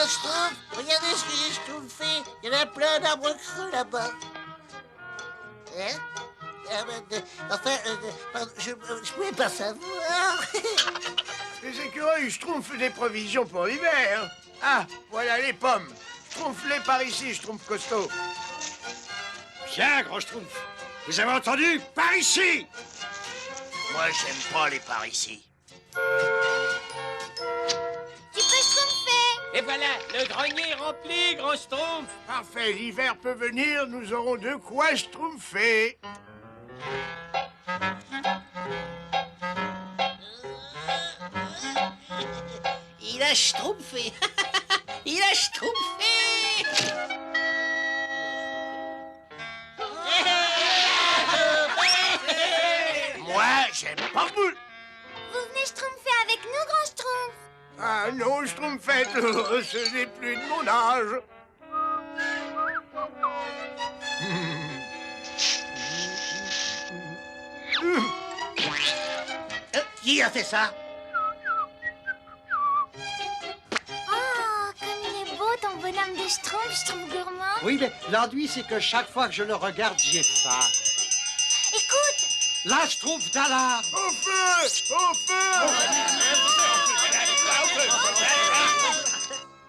Schtroumpf, regardez ce que j'ai schtroumpfé. Il y en a plein d'arbres creux là-bas. Hein? Pardon, je pouvais pas savoir. Les écureuils schtroumpfent des provisions pour l'hiver. Ah, voilà les pommes. Schtroumpf-les par ici, Schtroumpf costaud. Viens, gros Schtroumpf. Vous avez entendu? Par ici! Moi, j'aime pas les par ici. Tu peux schtroumpfer. Et voilà, le grenier est rempli, grand Schtroumpf. Parfait, l'hiver peut venir, nous aurons de quoi schtroumpfer. Il a schtroumpfé. Il a schtroumpfé. Moi, j'aime pas vous. Vous venez schtroumpfer avec nous, grand Schtroumpf. Ah non, schtroumpfette, ce n'est plus de mon âge. Qui a fait ça? Oh, comme il est beau ton bonhomme de Schtroumpf, je trouve gourmand. Oui, mais l'ennui, c'est que chaque fois que je le regarde, j'y ai faim. Écoute, Là, je trouve d'alarme. Au feu! Au feu!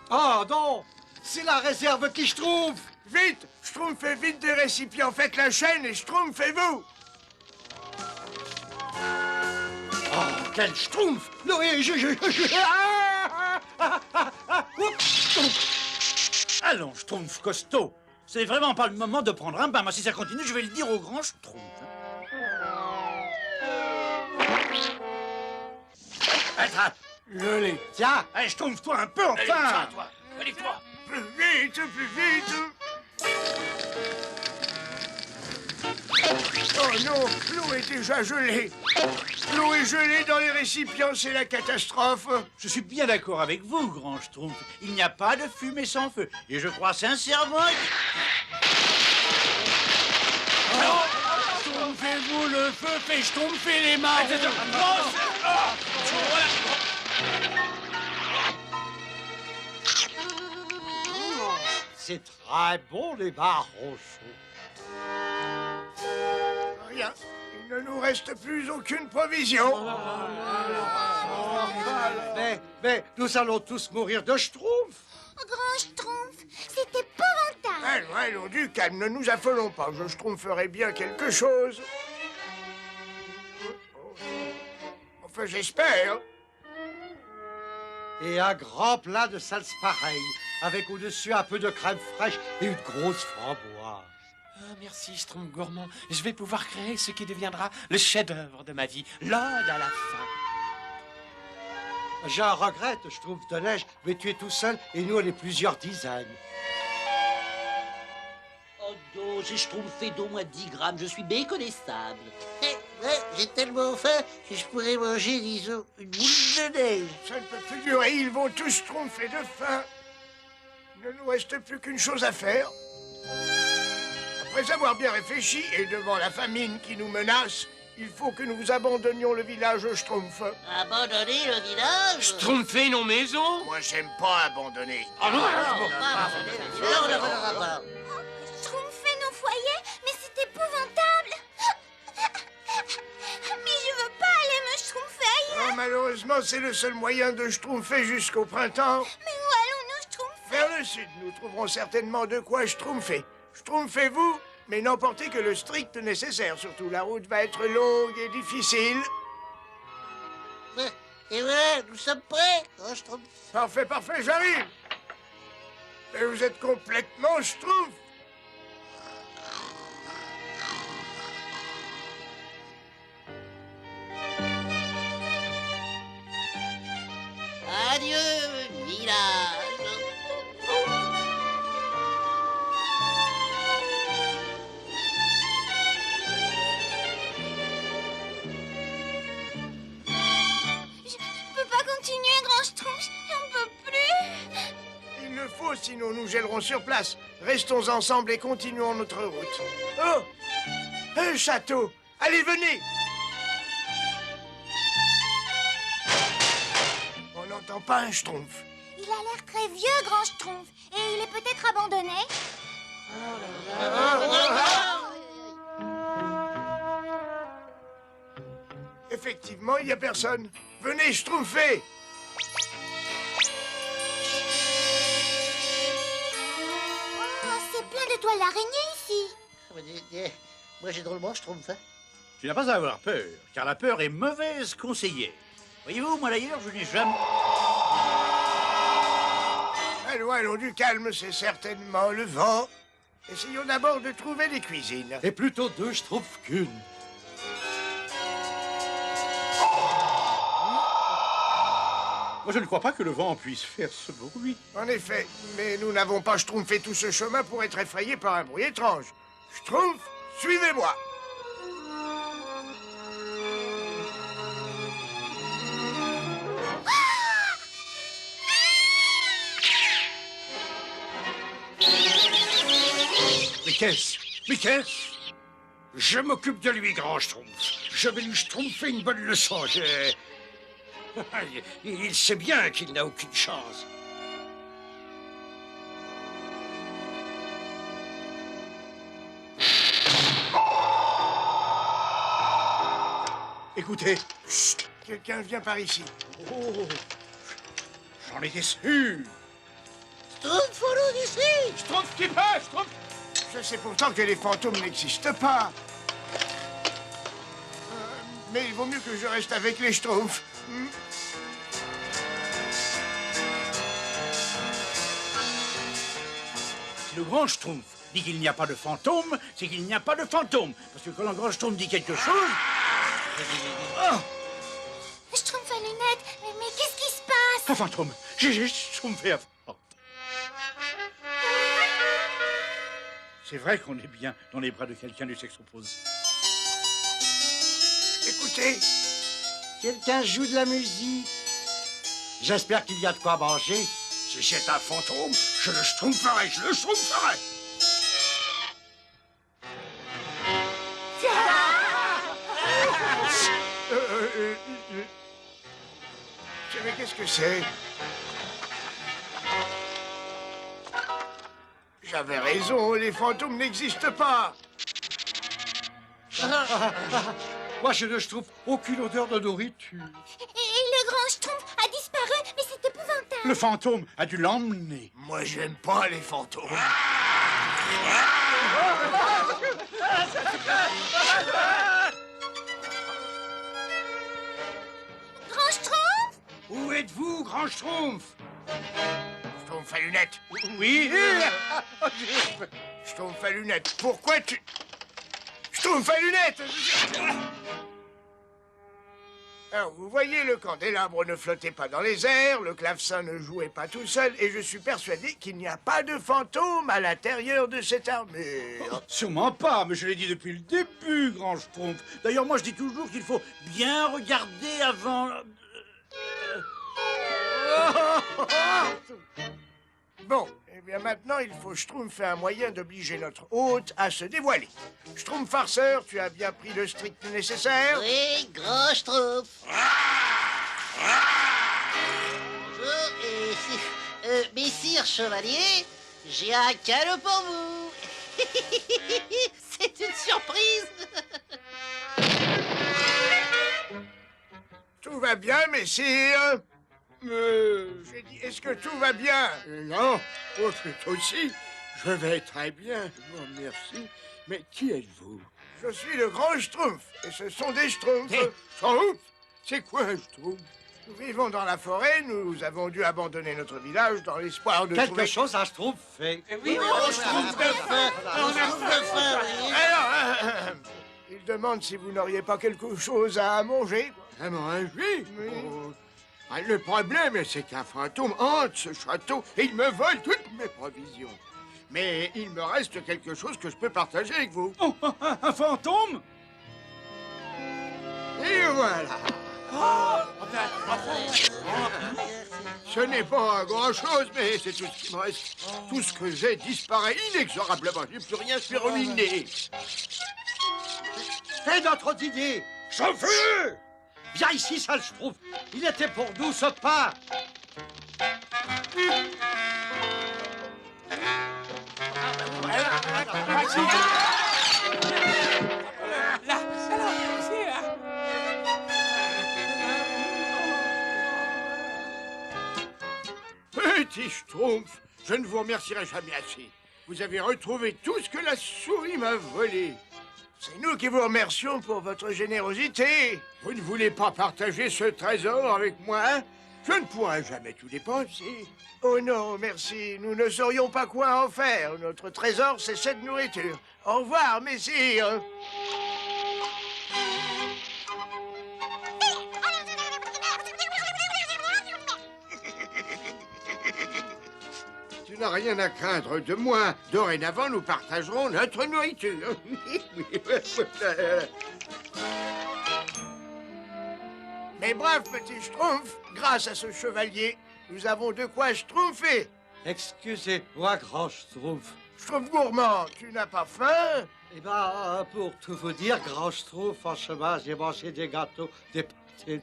Oh non, c'est la réserve qui je trouve. Vite! Schtroumpfez vite des récipients, faites la chaîne et schtroumpfez-vous! Oh, quel schtroumpf. Noé, oups. Allons, Schtroumpf costaud. C'est vraiment pas le moment de prendre un bain. Moi, si ça continue, je vais le dire au grand Schtroumpf. Attrape. Je l'ai. Tiens, Allez, Schtroumpf-toi un peu, enfin. Allez-toi. Plus vite, plus vite! Oh non, l'eau est déjà gelée. L'eau est gelée dans les récipients, c'est la catastrophe. Je suis bien d'accord avec vous, grand Schtroumpf. Il n'y a pas de fumée sans feu. Et je crois sincèrement... Schtroumpfez-vous, le feu fait schtroumpfer les mains. c'est très bon les marrons chauds. Rien, il ne nous reste plus aucune provision. Mais nous allons tous mourir de schtroumpf. grand Schtroumpf, c'est épouvantable. Allons, allons, du calme, ne nous affolons pas. Je schtroumpferai bien quelque chose. Enfin, j'espère. Et un grand plat de salse pareil, avec au-dessus un peu de crème fraîche et une grosse framboise. Ah, merci, Schtroumpf gourmand. Je vais pouvoir créer ce qui deviendra le chef-d'œuvre de ma vie, l'ode à la fin. Je regrette, je trouve de neige, mais tu es tout seul et nous on est plusieurs dizaines. Oh non, j'ai schtroumpfé d'au moins 10 grammes, je suis méconnaissable. Ouais, j'ai tellement faim que je pourrais manger, disons, une boule de neige. Ça ne peut plus durer, ils vont tous schtroumpfer de faim. Il ne nous reste plus qu'une chose à faire. Après avoir bien réfléchi et devant la famine qui nous menace, il faut que nous abandonnions le village Schtroumpf. Abandonner le village? Schtroumpfer nos maisons? Moi, j'aime pas abandonner. Ah non, On n'abandonnera pas. Schtroumpfer nos foyers, mais c'est épouvantable. Mais je veux pas aller me schtroumpfer ailleurs. Oh, malheureusement, c'est le seul moyen de schtroumpfer jusqu'au printemps. Mais où allons-nous schtroumpfer? Vers le sud, nous trouverons certainement de quoi schtroumpfer. Schtroumpfez-vous, mais n'emportez que le strict nécessaire. Surtout, la route va être longue et difficile. Et voilà, nous sommes prêts. Oh, je trouve... Parfait, parfait, j'arrive. Mais vous êtes complètement schtroumpf. Adieu, village. Je peux pas continuer, grand Schtroumpf, j'en peux plus. Il le faut, sinon nous gèlerons sur place. Restons ensemble et continuons notre route. Oh! Un château! Allez, venez! On n'entend pas un schtroumpf. Il Il a l'air très vieux, Grand Schtroumpf. Et il est peut-être abandonné. Effectivement, il n'y a personne. Venez, Schtroumpfé. Oh, c'est plein de toiles d'araignée ici. Moi, j'ai drôlement, je trouve. Hein. Tu n'as pas à avoir peur, car la peur est mauvaise conseillère. Voyez-vous, moi d'ailleurs, je n'ai jamais... Allons du calme, c'est certainement le vent. Essayons d'abord de trouver des cuisines. Et plutôt deux Schtroumpfs qu'une. Moi, je ne crois pas que le vent puisse faire ce bruit. En effet, mais nous n'avons pas schtroumpfé tout ce chemin pour être effrayés par un bruit étrange. Schtroumpf, suivez-moi. Mais qu'est-ce? Mais qu'est-ce? Je m'occupe de lui, grand Schtroumpf. Je vais lui schtroumpfer une bonne leçon. Il sait bien qu'il n'a aucune chance. Écoutez, Chut, quelqu'un vient par ici. oh, j'en étais sûr. Schtroumpf, follow d'ici. Schtroumpf qui passe, Schtroumpf. Je sais pourtant que les fantômes n'existent pas. Mais il vaut mieux que je reste avec les Schtroumpfs. Si le grand Schtroumpf dit qu'il n'y a pas de fantôme, c'est qu'il n'y a pas de fantôme. Parce que quand le grand Schtroumpf dit quelque chose... Oh, Schtroumpf à lunettes. Mais qu'est-ce qui se passe? un fantôme. J'ai schtroumpfé un fantôme. C'est vrai qu'on est bien dans les bras de quelqu'un du sexe opposé. Écoutez, Quelqu'un joue de la musique. J'espère qu'il y a de quoi manger. Si c'est un fantôme, je le schtroumpferai, je le schtroumpferai. vous savez qu'est-ce que c'est? J'avais raison, les fantômes n'existent pas. Moi, je ne trouve aucune odeur de nourriture. Et le Grand Schtroumpf a disparu, mais c'est épouvantable. Le fantôme a dû l'emmener. Moi, j'aime pas les fantômes. Grand Schtroumpf? Où êtes-vous, grand Schtroumpf? Schtroumpf à lunettes. Oui. Schtroumpf à lunettes. Pourquoi tu... Schtroumpf à lunettes. Alors, vous voyez, le candélabre ne flottait pas dans les airs, le clavecin ne jouait pas tout seul, et je suis persuadé qu'il n'y a pas de fantôme à l'intérieur de cette armure. Sûrement pas, mais je l'ai dit depuis le début, grand Schtroumpf. D'ailleurs, moi, je dis toujours qu'il faut bien regarder avant... Bon, eh bien maintenant, il faut Schtroumpf un moyen d'obliger notre hôte à se dévoiler. Schtroumpf farceur, tu as bien pris le strict nécessaire? Oui, grand Schtroumpf. Bonjour, messire chevalier, j'ai un cadeau pour vous. C'est une surprise. Tout va bien, messire? J'ai dit, est-ce que tout va bien? Non, oh, plutôt aussi. Je vais très bien, bon, merci. Mais qui êtes-vous? Je suis le grand Schtroumpf, et ce sont des Schtroumpfs. Des Schtroumpf? C'est quoi un Schtroumpf? Nous vivons dans la forêt, nous avons dû abandonner notre village dans l'espoir de Quelque trouver... chose à Schtroumpf. Oui, Schtroumpf de faim. Schtroumpf de faim, oui. Alors, il demande si vous n'auriez pas quelque chose à manger. À manger? Oui. Oh. Ah, le problème, c'est qu'un fantôme hante ce château et il me vole toutes mes provisions. Mais il me reste quelque chose que je peux partager avec vous. Oh, un fantôme? Et voilà. Ce n'est pas grand-chose, mais c'est tout ce qui me reste. Tout ce que j'ai disparaît inexorablement. Je n'ai plus rien sur ruiné. Fais notre d'idée. Chauffeur! Viens ici, sale Schtroumpf. Il était pour nous, ce pas. Là, alors, c'est... Petit Schtroumpf, je ne vous remercierai jamais assez. Vous avez retrouvé tout ce que la souris m'a volé. C'est nous qui vous remercions pour votre générosité. Vous ne voulez pas partager ce trésor avec moi, hein? Je ne pourrai jamais tout dépenser. Oh non, merci. Nous ne saurions pas quoi en faire. Notre trésor, c'est cette nourriture. Au revoir, messire. Tu n'as rien à craindre de moi. Dorénavant, nous partagerons notre nourriture. Mais brave petit Schtroumpf, grâce à ce chevalier, nous avons de quoi schtroumpfer. Excusez-moi, grand Schtroumpf. Schtroumpf gourmand, tu n'as pas faim? Eh ben, pour tout vous dire, grand Schtroumpf, en chemin, j'ai mangé des gâteaux, des pâtés.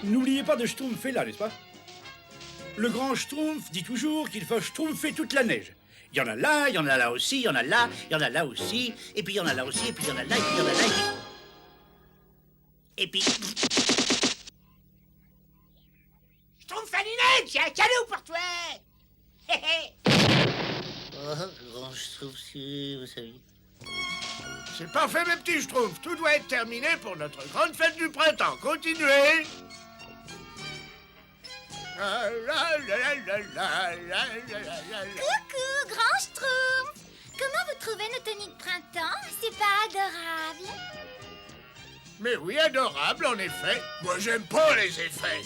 N'oubliez pas de schtroumpfer là, n'est-ce pas? Le grand schtroumpf dit toujours qu'il faut schtroumpfer toute la neige. Il y en a là, il y en a là aussi, il y en a là, il y en a là aussi, et puis il y en a là aussi, et puis il y en a là, et puis il y en a là, et puis... Schtroumpf Faninette, j'ai un cadeau pour toi. Oh, grand Schtroumpf, vous savez. C'est parfait, mes petits Schtroumpfs. Tout doit être terminé pour notre grande fête du printemps. Continuez. Coucou, grand Schtroumpf. Comment vous trouvez nos tenues de printemps? C'est pas adorable? Mais oui, adorable, en effet. Moi, j'aime pas les effets.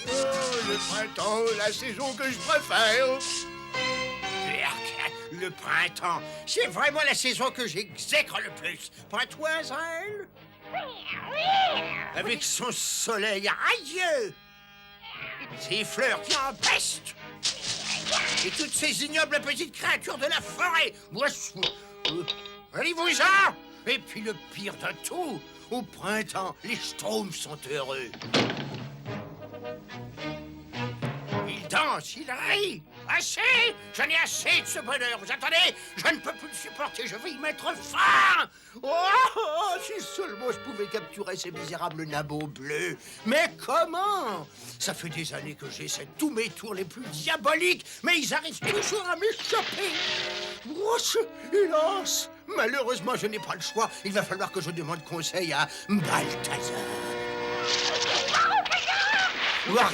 Oh, le printemps, la saison que je préfère. Le printemps, c'est vraiment la saison que j'exècre le plus. Pas toi, Zèle? Avec son soleil radieux, ses fleurs qui empestent, et toutes ces ignobles petites créatures de la forêt. Allez-vous-en! Et puis le pire de tout, au printemps, les Schtroumpfs sont heureux. Ils dansent, ils rient. Assez! J'en ai assez de ce bonheur. Vous attendez? Je ne peux plus le supporter. Je vais y mettre fin! Oh, si seulement je pouvais capturer ces misérables nabots bleus. Mais comment? Ça fait des années que j'essaie tous mes tours les plus diaboliques, mais ils arrivent toujours à m'échapper. Oh, hélas! Malheureusement, je n'ai pas le choix. Il va falloir que je demande conseil à Balthazar.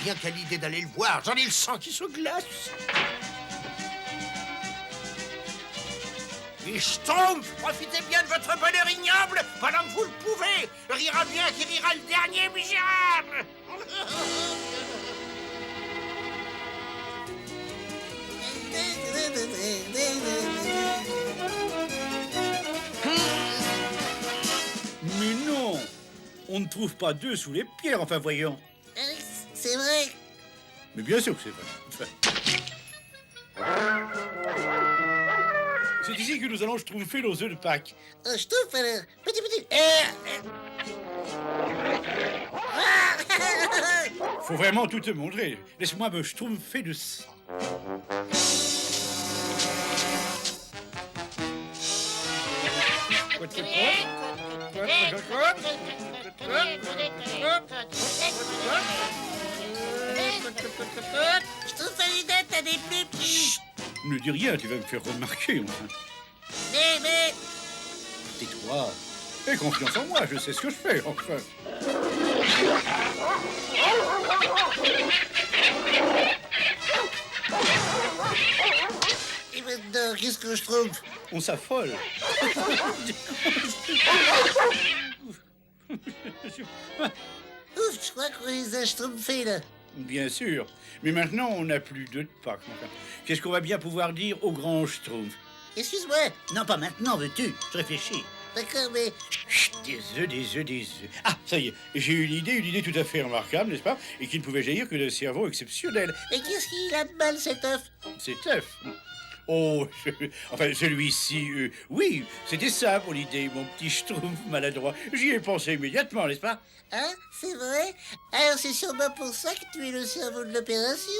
Rien qu'à l'idée d'aller le voir, j'en ai le sang qui se glace. Les Schtroumpfs, profitez bien de votre bonheur ignoble pendant que vous le pouvez. Rira bien qui rira le dernier misérable. Mais non! On ne trouve pas d'œufs sous les pierres, enfin voyons. C'est vrai. Mais bien sûr que c'est vrai. Enfin. C'est ici que nous allons schtroumpfer nos œufs de Pâques. Schtroumpf, alors. Petit. Faut vraiment tout te montrer. Laisse-moi me schtroumpfer de ça. Schtroumpf Faninette, t'as des plus petits. Ne dis rien, tu vas me faire remarquer, enfin. Mais... Tais-toi. Aie confiance en moi, je sais ce que je fais, enfin. Et maintenant, qu'est-ce que je trouve? on s'affole. Ouf, je crois qu'on les a schtroumpfés, là. Bien sûr, mais maintenant on n'a plus d'œufs de Pâques. Enfin, qu'est-ce qu'on va bien pouvoir dire au grand Schtroumpf? Excuse-moi. Non, pas maintenant, veux-tu? Je réfléchis. D'accord, mais... Chut, des œufs, des œufs, des œufs. Ah, ça y est, j'ai une idée tout à fait remarquable, n'est-ce pas? Et qui ne pouvait jaillir que d'un cerveau exceptionnel. Mais qu'est-ce qu'il a de mal, cet œuf? Cet œuf. Oh, enfin, celui-ci, oui, c'était ça pour l'idée, mon petit Schtroumpf maladroit. J'y ai pensé immédiatement, n'est-ce pas? Hein? C'est vrai? Alors c'est sûrement pour ça que tu es le cerveau de l'opération.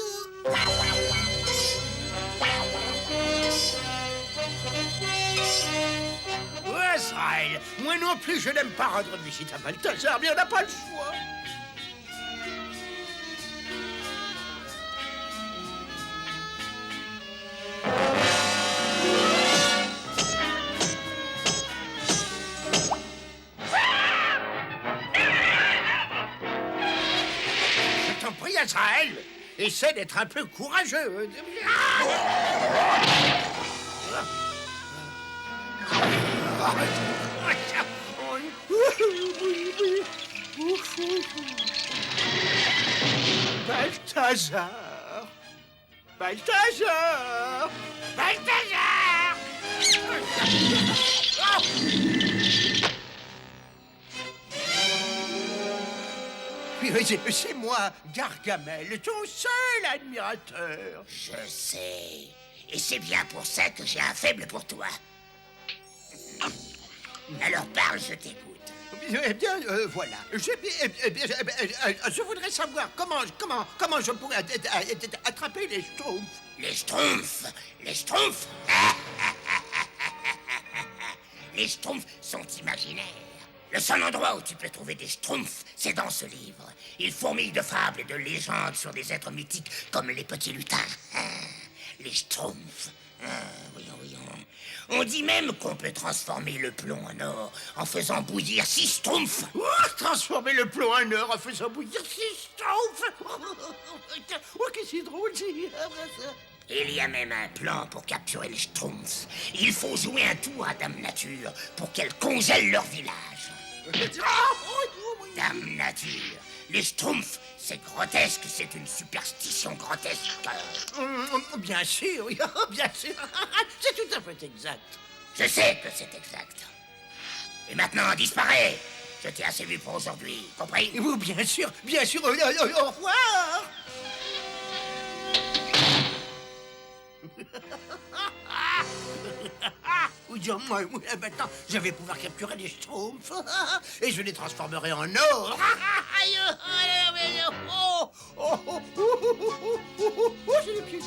Ouais, Israël, moi non plus, je n'aime pas rendre visite à Balthazar, mais on n'a pas le choix. Je t'en prie, Israël, essaie d'être un peu courageux. Balthazar! Balthazar! Balthazar! C'est moi, Gargamel, ton seul admirateur. Je sais. Et c'est bien pour ça que j'ai un faible pour toi. Alors parle, je t'écoute. Eh bien, voilà. Je voudrais savoir comment je pourrais attraper les schtroumpfs. Les schtroumpfs. Les schtroumpfs. Les schtroumpfs sont imaginaires. Le seul endroit où tu peux trouver des schtroumpfs, c'est dans ce livre. Il fourmille de fables et de légendes sur des êtres mythiques comme les petits lutins. Les schtroumpfs. Voyons. On dit même qu'on peut transformer le plomb en or en faisant bouillir 6 schtroumpfs. Oh, transformer le plomb en or en faisant bouillir 6 schtroumpfs. Oh, que c'est drôle, ça. Il y a même un plan pour capturer les schtroumpfs. Il faut jouer un tour à Dame Nature pour qu'elle congèle leur village. Dame Nature, les schtroumpfs, c'est grotesque, c'est une superstition grotesque. Bien sûr, bien sûr. C'est tout à fait exact. Je sais que c'est exact. Et maintenant, disparais. Je t'ai assez vu pour aujourd'hui, compris? Oui, bien sûr. Au revoir. Moi, maintenant, je vais pouvoir capturer les schtroumpfs et je les transformerai en or. J'ai les pieds.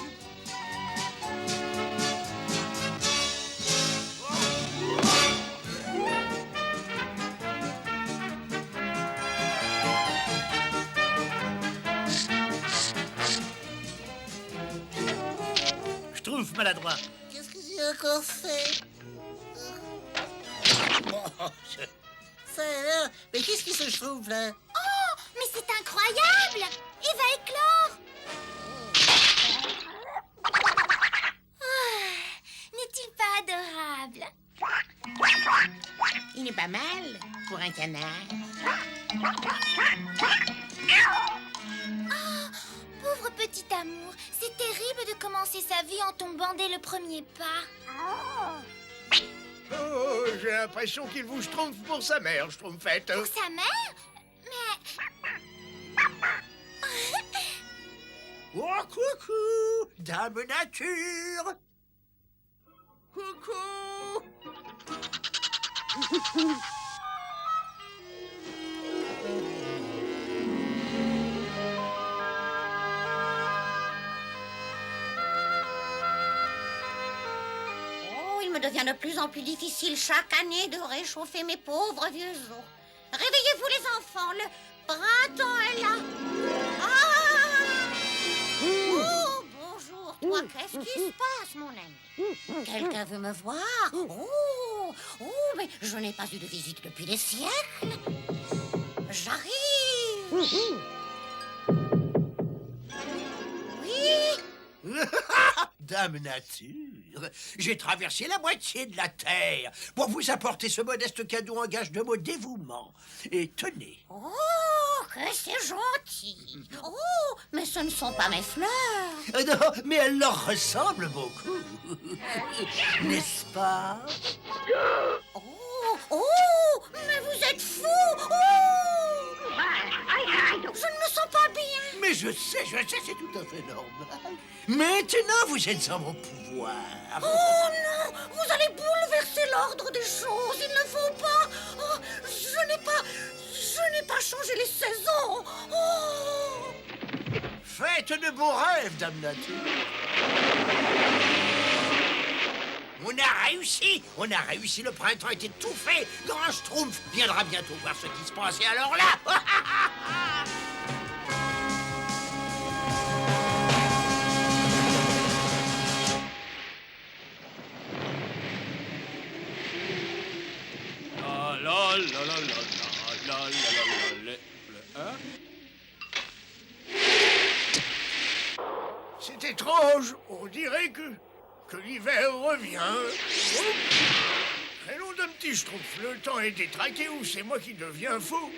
Schtroumpf maladroit. Qu'est-ce que j'ai encore fait? Ça alors? Mais qu'est-ce qui se trouve là? Oh, mais c'est incroyable! Il va éclore! Oh, n'est-il pas adorable? Il est pas mal pour un canard. Oh, pauvre petit amour, c'est terrible de commencer sa vie en tombant dès le premier pas. Oh, j'ai l'impression qu'il vous schtroumpf pour sa mère, schtroumpfette. Pour sa mère? Mais... Oh, coucou, Dame Nature. Coucou. Il me devient de plus en plus difficile chaque année de réchauffer mes pauvres vieux os. Réveillez-vous les enfants, le printemps est là. Oh, bonjour, toi, qu'est-ce qui se passe, mon ami? Quelqu'un veut me voir? Oh, mais je n'ai pas eu de visite depuis des siècles. J'arrive. Oui. Dame Nature, j'ai traversé la moitié de la Terre pour vous apporter ce modeste cadeau en gage de mon dévouement. Et tenez. Oh, que c'est gentil. Oh, mais ce ne sont pas mes fleurs. Non, mais elles leur ressemblent beaucoup. N'est-ce pas? Oh, oh, mais vous êtes fou. Oh, je ne me sens pas bien. Mais je sais, c'est tout à fait normal. Maintenant, vous êtes en mon pouvoir. Oh non, vous allez bouleverser l'ordre des choses. Il ne faut pas. Oh, je n'ai pas changé les saisons. Oh. Faites de beaux rêves, Dame Nature. On a réussi, le printemps est étouffé. Grand Schtroumpf viendra bientôt voir ce qui se passe, et alors là... C'est étrange, on dirait que l'hiver revient. Oh. Prénom d'un petit Schtroumpf, le temps est détraqué ou c'est moi qui deviens fou?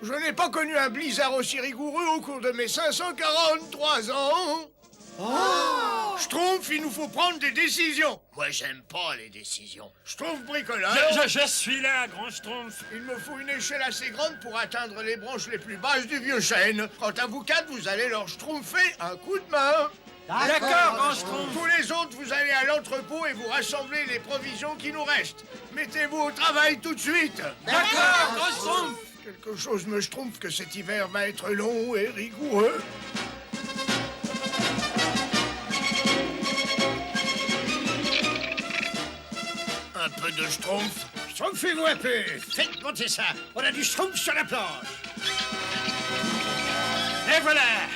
Je n'ai pas connu un blizzard aussi rigoureux au cours de mes 543 ans. Oh! Schtroumpf, il nous faut prendre des décisions. Moi, j'aime pas les décisions. Schtroumpf bricoleur. Je suis là, grand Schtroumpf. Il me faut une échelle assez grande pour atteindre les branches les plus basses du vieux chêne. Quant à vous quatre, vous allez leur schtroumpfer un coup de main. D'accord, grand Schtroumpf. Tous les autres, vous allez à l'entrepôt et vous rassemblez les provisions qui nous restent. Mettez-vous au travail tout de suite. D'accord, grand Schtroumpf. Quelque chose me schtroumpfe que cet hiver va être long et rigoureux. Un peu de schtroumpf. Schtroumpfez-vous un peu. Faites monter ça. On a du schtroumpf sur la planche. Et voilà.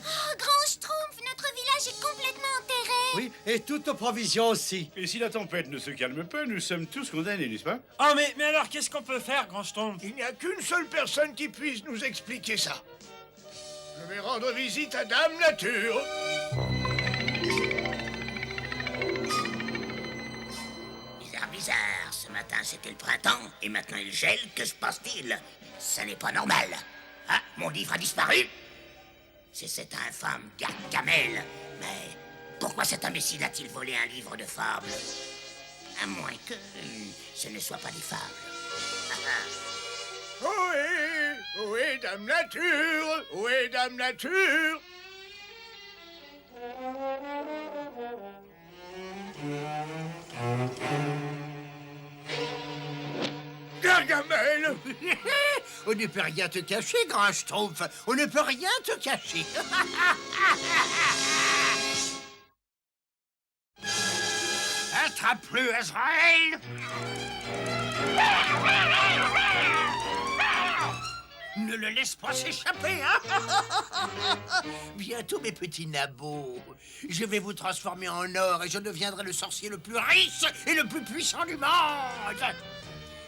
Oh, grand Schtroumpf, notre village est complètement enterré. Oui, et toutes nos provisions aussi. Et si la tempête ne se calme pas, nous sommes tous condamnés, n'est-ce pas? Oh, mais alors, qu'est-ce qu'on peut faire, grand Schtroumpf? Il n'y a qu'une seule personne qui puisse nous expliquer ça. Je vais rendre visite à Dame Nature. Bizarre, ce matin c'était le printemps, et maintenant il gèle, que se passe-t-il? Ça n'est pas normal. Ah, mon livre a disparu? C'est cet infâme Gargamel. Mais pourquoi cet imbécile a-t-il volé un livre de fables? À moins que ce ne soit pas des fables. Ohé, Dame Nature, ohé, Dame Nature. Gargamel. On ne peut rien te cacher, grand Schtroumpf. On ne peut rien te cacher. Attrape-le, Azraël. Ne le laisse pas s'échapper, hein. Bientôt, mes petits nabots, je vais vous transformer en or et je deviendrai le sorcier le plus riche et le plus puissant du monde.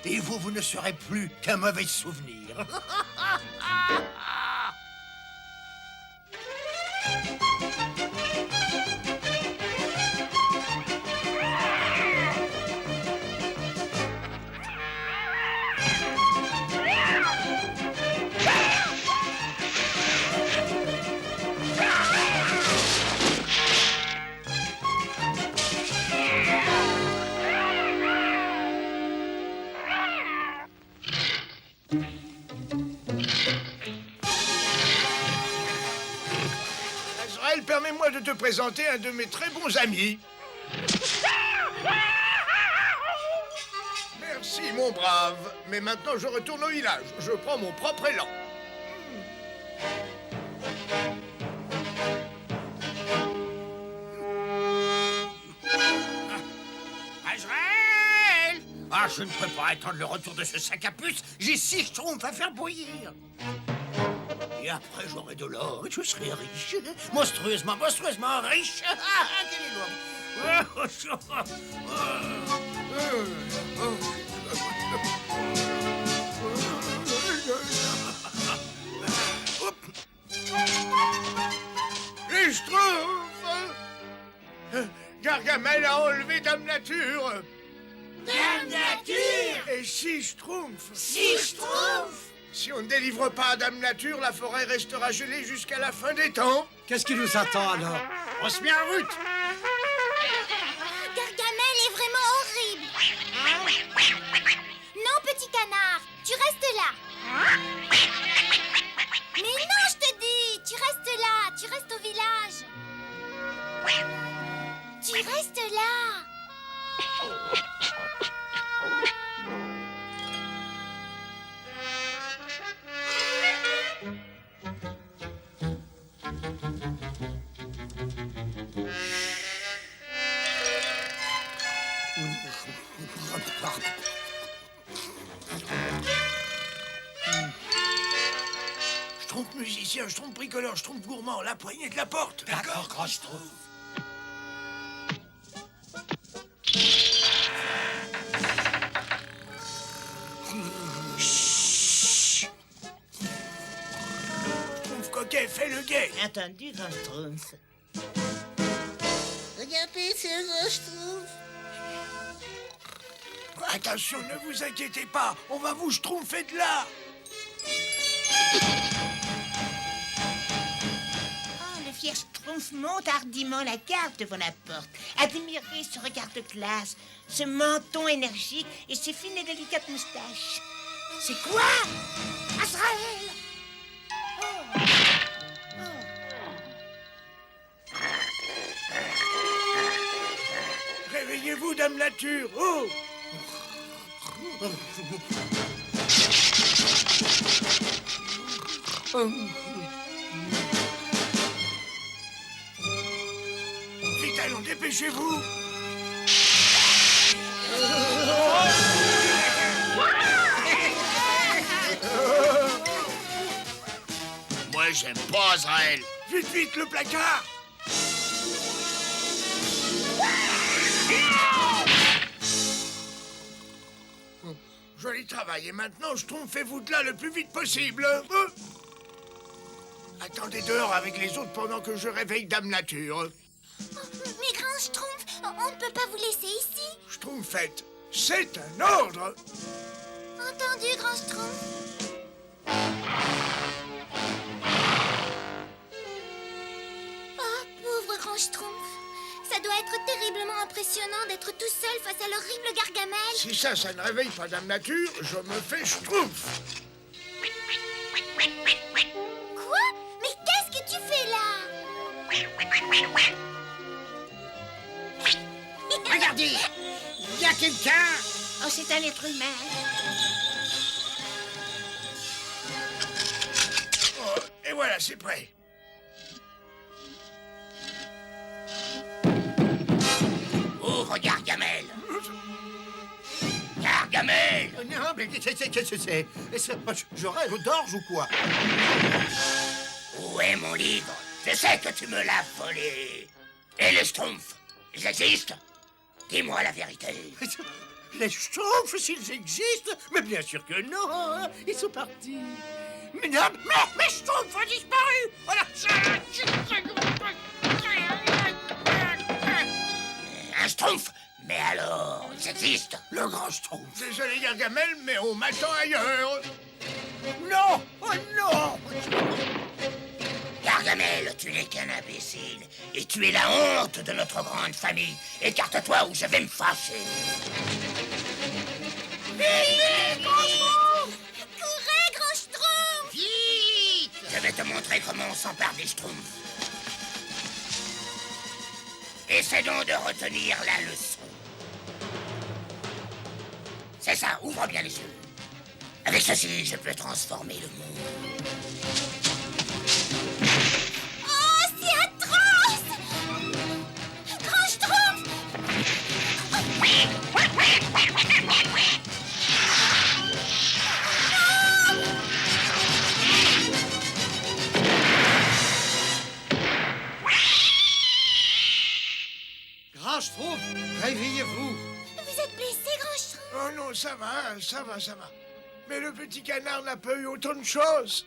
Et vous ne serez plus qu'un mauvais souvenir. Azraël, permets-moi de te présenter un de mes très bons amis. Merci, mon brave. Mais maintenant, je retourne au village. Je prends mon propre élan. Azraël! Ah, je ne peux pas attendre le retour de ce sac à puce. J'ai 6 schtroumpfs à faire bouillir. Et après, j'aurai de l'or et je serai riche. Monstrueusement riche. Quel est l'homme? Les Schtroumpfs! Gargamel a enlevé Dame Nature. Dame Nature! Et 6 Schtroumpfs. 6 Schtroumpfs! Si on ne délivre pas Dame Nature, la forêt restera gelée jusqu'à la fin des temps. Qu'est-ce qui nous attend alors? On se met en route. Gargamel est vraiment horrible. Non, petit canard, tu restes là. Mais non, je te dis, tu restes là, tu restes au village. Tu restes là. Schtroumpf musicien, Schtroumpf bricoleur, Schtroumpf gourmand, la poignée de la porte. D'accord, grand Schtroumpf. Schtroumpf coquet, fais le guet. Entendu, grand Schtroumpf. Regardez, c'est un grand Schtroumpf. Attention, ne vous inquiétez pas, on va vous schtroumpfer de là. Oh, le fier Schtroumpf monte hardiment la garde devant la porte. Admirez ce regard de glace, ce menton énergique et ces fines et délicates moustaches. C'est quoi? Azraël! Réveillez-vous, Dame Nature. Oh! Vite, allons, dépêchez-vous. Moi, j'aime pas Azraël. Vite, vite, le placard. Joli travail. Et maintenant, schtroumpfez-vous de là le plus vite possible. Attendez dehors avec les autres pendant que je réveille Dame Nature. Mais grand Schtroumpf, on ne peut pas vous laisser ici. Schtroumpfette, c'est un ordre. Entendu, grand Schtroumpf. Oh, pauvre grand Schtroumpf. Ça doit être terriblement impressionnant d'être tout seul face à l'horrible Gargamel. Si ça ne réveille pas Dame Nature, je me fais schtroumpf. Quoi? Mais qu'est-ce que tu fais là? Regardez, il y a quelqu'un. Oh, c'est un être humain. Oh, et voilà, c'est prêt. Ouvre Gargamel. Gargamel. Non, mais qu'est-ce que c'est? Je rêve d'orge ou quoi? Où est mon livre? Je sais que tu me l'as volé. Et les Schtroumpfs, ils existent? Dis-moi la vérité. Les Schtroumpfs, s'ils existent? Mais bien sûr que non, ils sont partis. Mais non, mais Schtroumpfs ont disparu. Voilà. Un Schtroumpf? Mais alors, ils existent? Le grand Schtroumpf. Désolé, Gargamel, mais on m'attend ailleurs. Non, oh non. Gargamel, tu n'es qu'un imbécile. Et tu es la honte de notre grande famille. Écarte-toi ou je vais me fâcher. Vite, grand Schtroumpf! Courez, grand Schtroumpf! Vite! Je vais te montrer comment on s'empare des Schtroumpfs. Essaie donc de retenir la leçon. C'est ça, ouvre bien les yeux. Avec ceci, je peux transformer le monde. Oh, c'est atroce! Grand Schtroumpf! Grand Schtroumpf, réveillez-vous. Vous Vous êtes blessé, Grand Schtroumpf? Oh non, ça va, ça va, ça va. Mais le petit canard n'a pas eu autant de choses.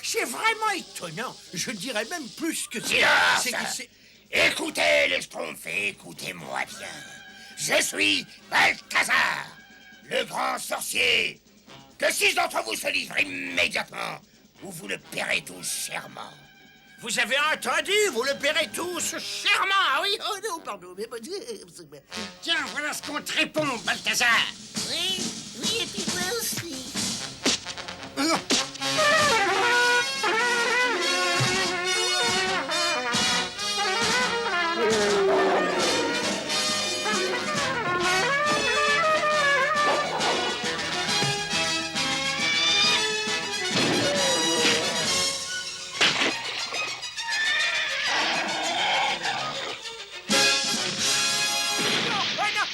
C'est vraiment étonnant. Je dirais même plus que Silence! Écoutez les Schtroumpfs et écoutez-moi bien. Je suis Balthazar, le grand sorcier. Que 6 d'entre vous se livrent immédiatement, ou vous le paierez tous chèrement. Vous avez entendu, vous le paierez tous chèrement. Ah oui, oh non, pardon, mais... Tiens, voilà ce qu'on te répond, Balthazar. Oui, oui, et puis moi aussi.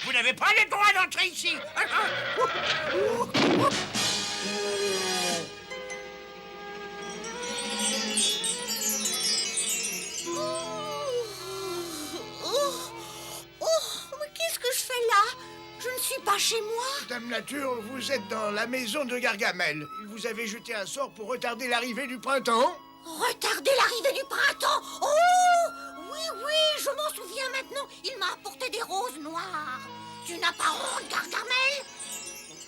Vous n'avez pas le droit d'entrer ici. Mais qu'est-ce que je fais là? Je ne suis pas chez moi. Dame Nature, vous êtes dans la maison de Gargamel. Il vous avait jeté un sort pour retarder l'arrivée du printemps. Retarder l'arrivée du printemps. Oh! Oui, oui, je m'en souviens maintenant. Il m'a apporté des roses noires. Tu n'as pas honte, Gargamel?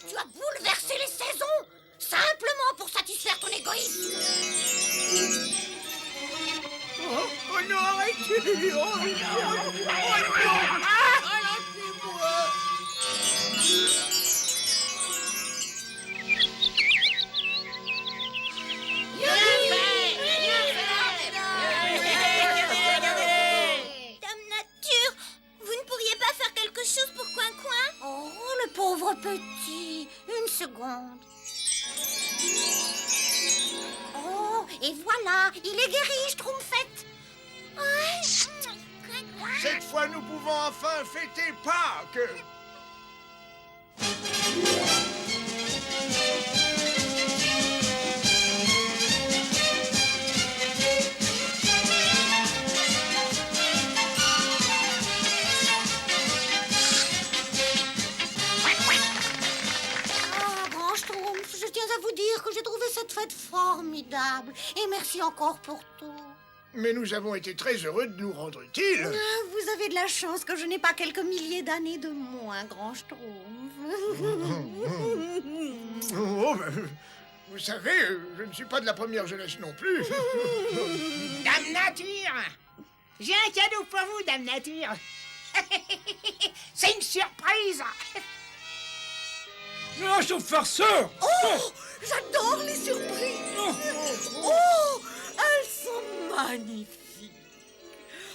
Tu as bouleversé les saisons, simplement pour satisfaire ton égoïsme. Oh non, arrêtez! Oh non! Arrêtez-moi! Dame Nature, vous ne pourriez pas faire quelque chose pour Coin-Coin? Oh, le pauvre petit. Une seconde. Oh, et voilà, il est guéri, Schtroumpfette. Cette fois, nous pouvons enfin fêter Pâques. Grand Schtroumpf, je tiens à vous dire que j'ai trouvé cette fête formidable. Et merci encore pour tout. Mais nous avons été très heureux de nous rendre utiles. Vous avez de la chance que je n'ai pas quelques milliers d'années de moins, Grand Schtroumpf. Oh, ben, vous savez, je ne suis pas de la première jeunesse non plus. Dame Nature, j'ai un cadeau pour vous, Dame Nature. C'est une surprise. Non, je suis farceur. Oh, j'adore les surprises. Oh, elles sont magnifiques.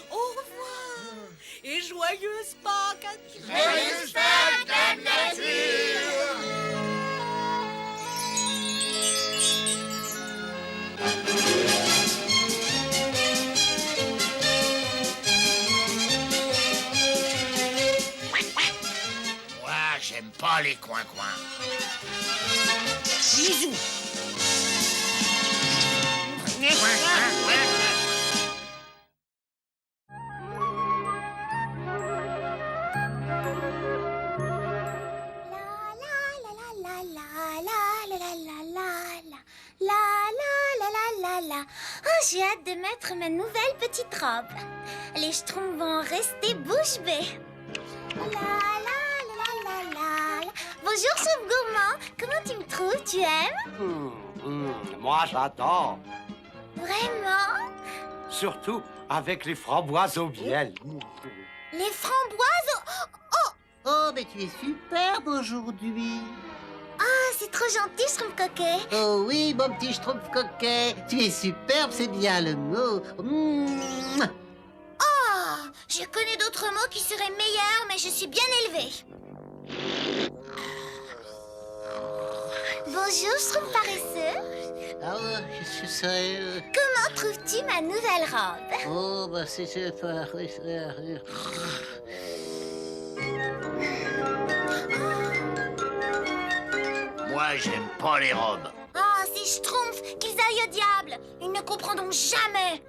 Au revoir et joyeuse Pâques à tous. Joyeuse Pâques, Dame Nature. Moi, j'aime pas les coins-coins. Bisous. Oh, j'ai hâte de mettre ma nouvelle petite robe. Les Schtroumpfs vont rester bouche bée. Bonjour, Chef Gourmand. Comment tu me trouves? Tu aimes? Moi, j'adore. Vraiment? Surtout avec les framboises au miel. Les framboises? Oh, mais tu es superbe aujourd'hui. Ah, c'est trop gentil, Schtroumpf coquet. Oh oui, mon petit Schtroumpf coquet. Tu es superbe, c'est bien le mot. Oh, je connais d'autres mots qui seraient meilleurs, mais je suis bien élevée. Bonjour, Schtroumpf paresseux. Ah, je serais... Comment trouves-tu ma nouvelle robe? Oh, bah c'est... Moi, j'aime pas les robes. Ah, ces Schtroumpfs, qu'ils aillent au diable. Ils ne comprendront jamais.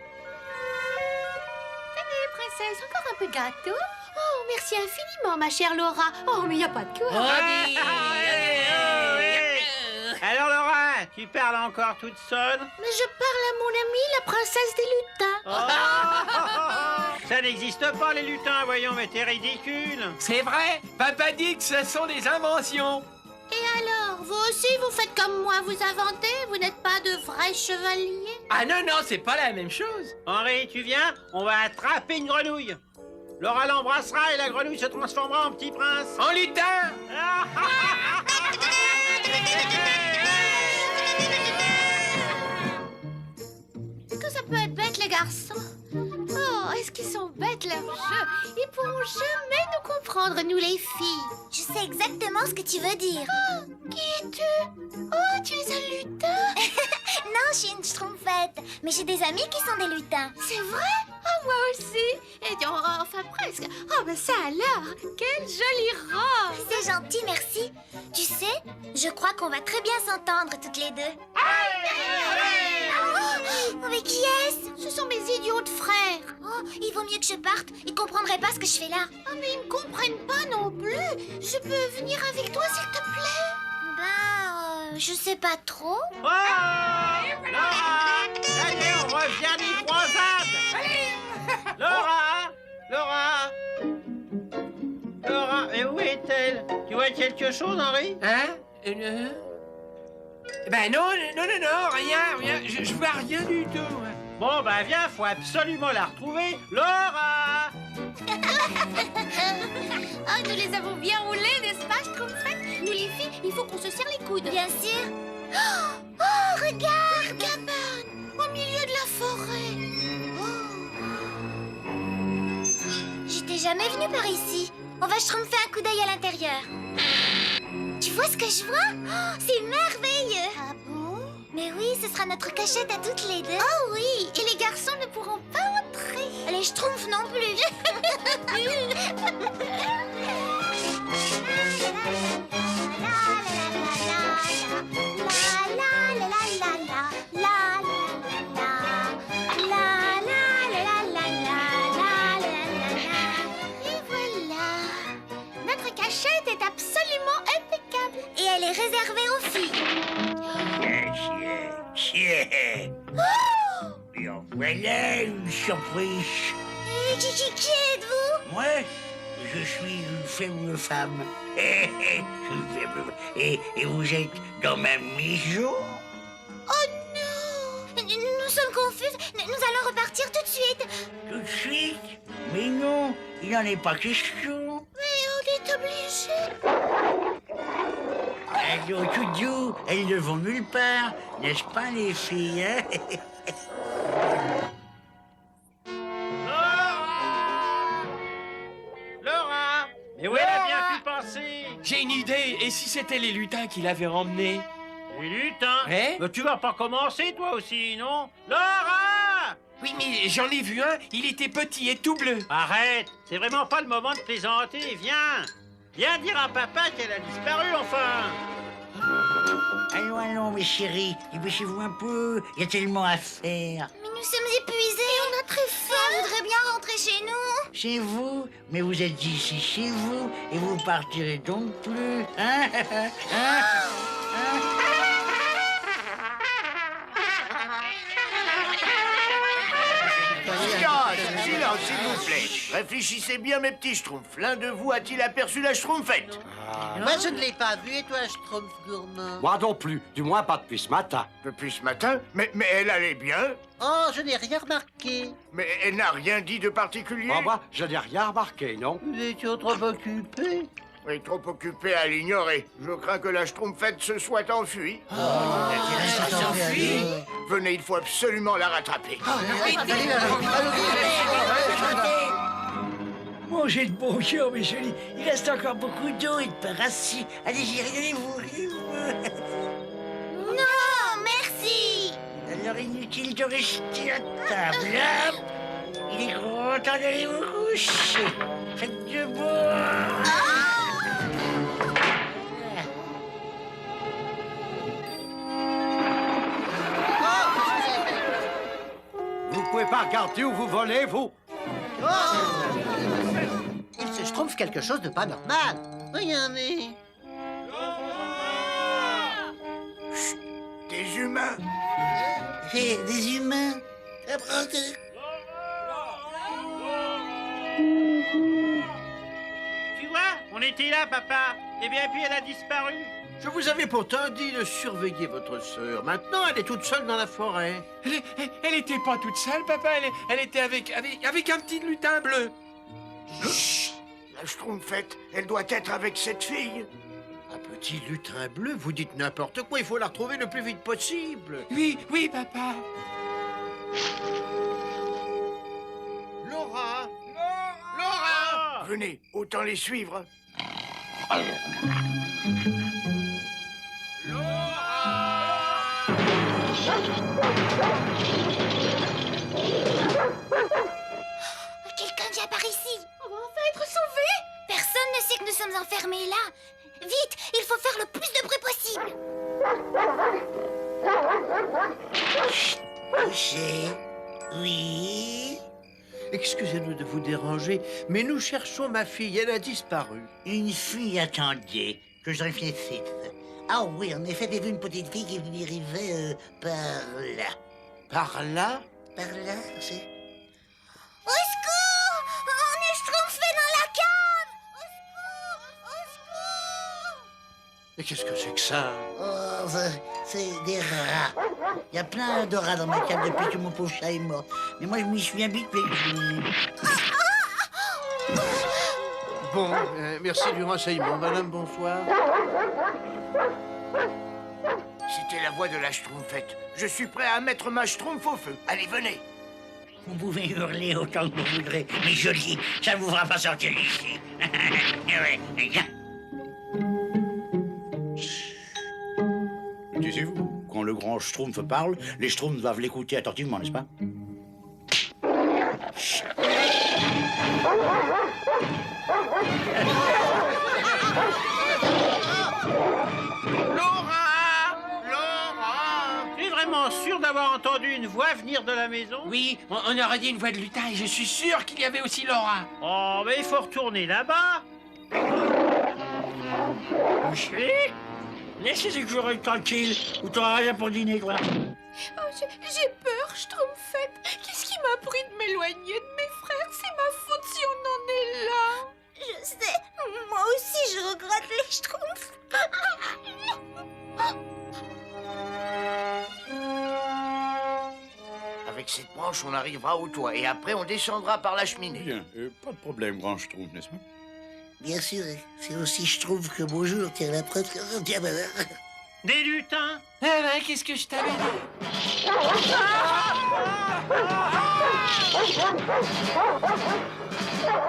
Salut, princesse. princesse, encore un peu de gâteau? Oh, merci infiniment, ma chère Laura. Oh, mais il n'y a pas de quoi. Alors Laura, tu parles encore toute seule? Mais je parle à mon amie, la princesse des lutins. Ça n'existe pas les lutins, voyons, mais t'es ridicule. C'est vrai, papa dit que ce sont des inventions. Et alors, vous aussi, vous faites comme moi, vous inventez? Vous n'êtes pas de vrais chevaliers? Ah non, non, c'est pas la même chose. Henri, tu viens? On va attraper une grenouille. Laura l'embrassera et la grenouille se transformera en petit prince. En lutin. Que ça peut être bête, les garçons. Oh, est-ce qu'ils sont bêtes, leurs jeux? Ils pourront jamais nous comprendre, nous les filles. Je sais exactement ce que tu veux dire. Oh, qui es-tu? Oh, tu es un lutin? Non, je suis une schtroumpfette. Mais j'ai des amis qui sont des lutins. C'est vrai? Oh, moi aussi. Et enfin, presque. Oh, ben ça alors. Quelle jolie robe. C'est gentil, merci. Tu sais, je crois qu'on va très bien s'entendre toutes les deux. Oh, mais qui est-ce? Ce sont mes idiots de frères. Oh, il vaut mieux que je parte. Ils comprendraient pas ce que je fais là. Oh, mais ils ne comprennent pas non plus. Je peux venir avec toi, s'il te plaît? Ben, je sais pas trop. Oh Laura! Allez, on revient des croisades! Laura! Laura! Laura, mais où est-elle? Tu vois quelque chose, Henri? Hein? Ben non, rien. Je vois rien du tout. Bon, ben viens, faut absolument la retrouver. Laura! Oh, nous les avons bien roulés, n'est-ce pas, Schtroumpfette? Nous les filles, il faut qu'on se serre les coudes. Bien sûr. Oh, regarde! Une cabane au milieu de la forêt. J'étais jamais venue par ici. On va schtroumpfer un coup d'œil à l'intérieur. Tu vois ce que je vois? Oh, c'est merveilleux. Ah bon? Mais oui, ce sera notre cachette à toutes les deux. Oh oui, et les garçons ne pourront pas entrer. Les schtroumpfs non plus. Et voilà. Notre cachette est absolument impeccable. Et elle est réservée aux filles. Et en voilà une surprise. Qui êtes-vous? Moi, je suis une faible femme. Et vous êtes dans ma maison? Oh non! Nous sommes confuses. Nous allons repartir tout de suite. Tout de suite? Mais non, il n'en est pas question. Mais on est obligé. Alors, tout doux, elles ne vont nulle part, n'est-ce pas, les filles, hein? Laura! Mais où elle a bien pu penser? J'ai une idée. Et si c'était les lutins qui l'avaient emmené? Les lutins? Hein? Mais tu vas pas commencer, toi aussi, non? Laura! Oui, mais j'en ai vu un. Il était petit et tout bleu. Arrête! C'est vraiment pas le moment de plaisanter. Viens! Viens dire à papa qu'elle a disparu, enfin! Allons, allons, mes chéris, dépêchez-vous un peu, il y a tellement à faire. Mais nous sommes épuisés. On a très faim. On voudrait bien rentrer chez nous. Chez vous? Mais vous êtes ici chez vous, et vous partirez donc plus, hein? Silence, s'il vous plaît. Réfléchissez bien, mes petits schtroumpfs. L'un de vous a-t-il aperçu la schtroumpfette? Moi, je ne l'ai pas vu, et toi, Schtroumpf gourmand? Moi non plus, du moins pas depuis ce matin. Depuis ce matin? Mais elle allait bien. Oh, je n'ai rien remarqué. Mais elle n'a rien dit de particulier. Moi, je n'ai rien remarqué, non? Nous étions trop occupés. Oui, trop occupé à l'ignorer. Je crains que la schtroumpfette se soit enfuie. Venez, il faut absolument la rattraper. Mangez de bon cœur, mes jolis. Il reste encore beaucoup d'eau et de pain rassis. Allez-y, régalez-vous. Non, merci. Alors, inutile de rester à table, hein? Il est grand temps d'aller vous coucher. Faites de beau. Vous pouvez pas regarder où vous volez, vous? Il se schtroumpf quelque chose de pas normal. Regardez. Des humains. Des humains. Tu vois, on était là, papa. Et bien, puis elle a disparu. Je vous avais pourtant dit de surveiller votre sœur. Maintenant, elle est toute seule dans la forêt. Elle était pas toute seule, papa. Elle était avec un petit lutin bleu. Chut. La Schtroumpfette, elle doit être avec cette fille. Un petit lutin bleu, vous dites n'importe quoi. Il faut la retrouver le plus vite possible. Oui, papa. Laura! Laura! Venez, autant les suivre. Quelqu'un vient par ici. On va enfin être sauvés. Personne ne sait que nous sommes enfermés là. Vite, il faut faire le plus de bruit possible. Couché. Oui. Excusez-nous de vous déranger, mais nous cherchons ma fille. Elle a disparu. Une fille, attendez, que je réfléchisse. Ah oui, en effet, j'ai vu une petite fille qui arrivait par là. Par là? Par là, c'est... Au secours! On est schtroumpfés dans la cave! Au secours! Mais qu'est-ce que c'est que ça? Oh, c'est des rats. Il y a plein de rats dans ma cave depuis que mon pauvre chat est mort. Mais moi, je m'y suis habitué. Bon, merci du renseignement. Madame, bonsoir. C'était la voix de la Schtroumpfette. Je suis prêt à mettre ma Schtroumpf au feu. Allez, venez. Vous pouvez hurler autant que vous voudrez, mais je le dis, ça ne vous fera pas sortir d'ici. Ouais, viens. Taisez-vous. Quand le grand Schtroumpf parle, les Schtroumpfs doivent l'écouter attentivement, n'est-ce pas? Tu es vraiment sûr d'avoir entendu une voix venir de la maison? Oui, on aurait dit une voix de lutin et je suis sûr qu'il y avait aussi Laura. Oh, mais il faut retourner là-bas. Couché? Laissez-les jouer tranquille, ou t'auras rien pour dîner, toi. Oh, j'ai peur, Schtroumpfette. Qu'est-ce qui m'a pris de m'éloigner de mes frères? C'est ma faute si on en est là. Je sais, moi aussi je regrette les Schtroumpfs. Avec cette branche, on arrivera au toit et après on descendra par la cheminée. Bien, pas de problème, grand Schtroumpf, n'est-ce pas? Bien sûr, c'est aussi je trouve que bonjour, tiens la preuve. Tiens, bah, Des lutins? Eh ben, qu'est-ce que je t'avais dit?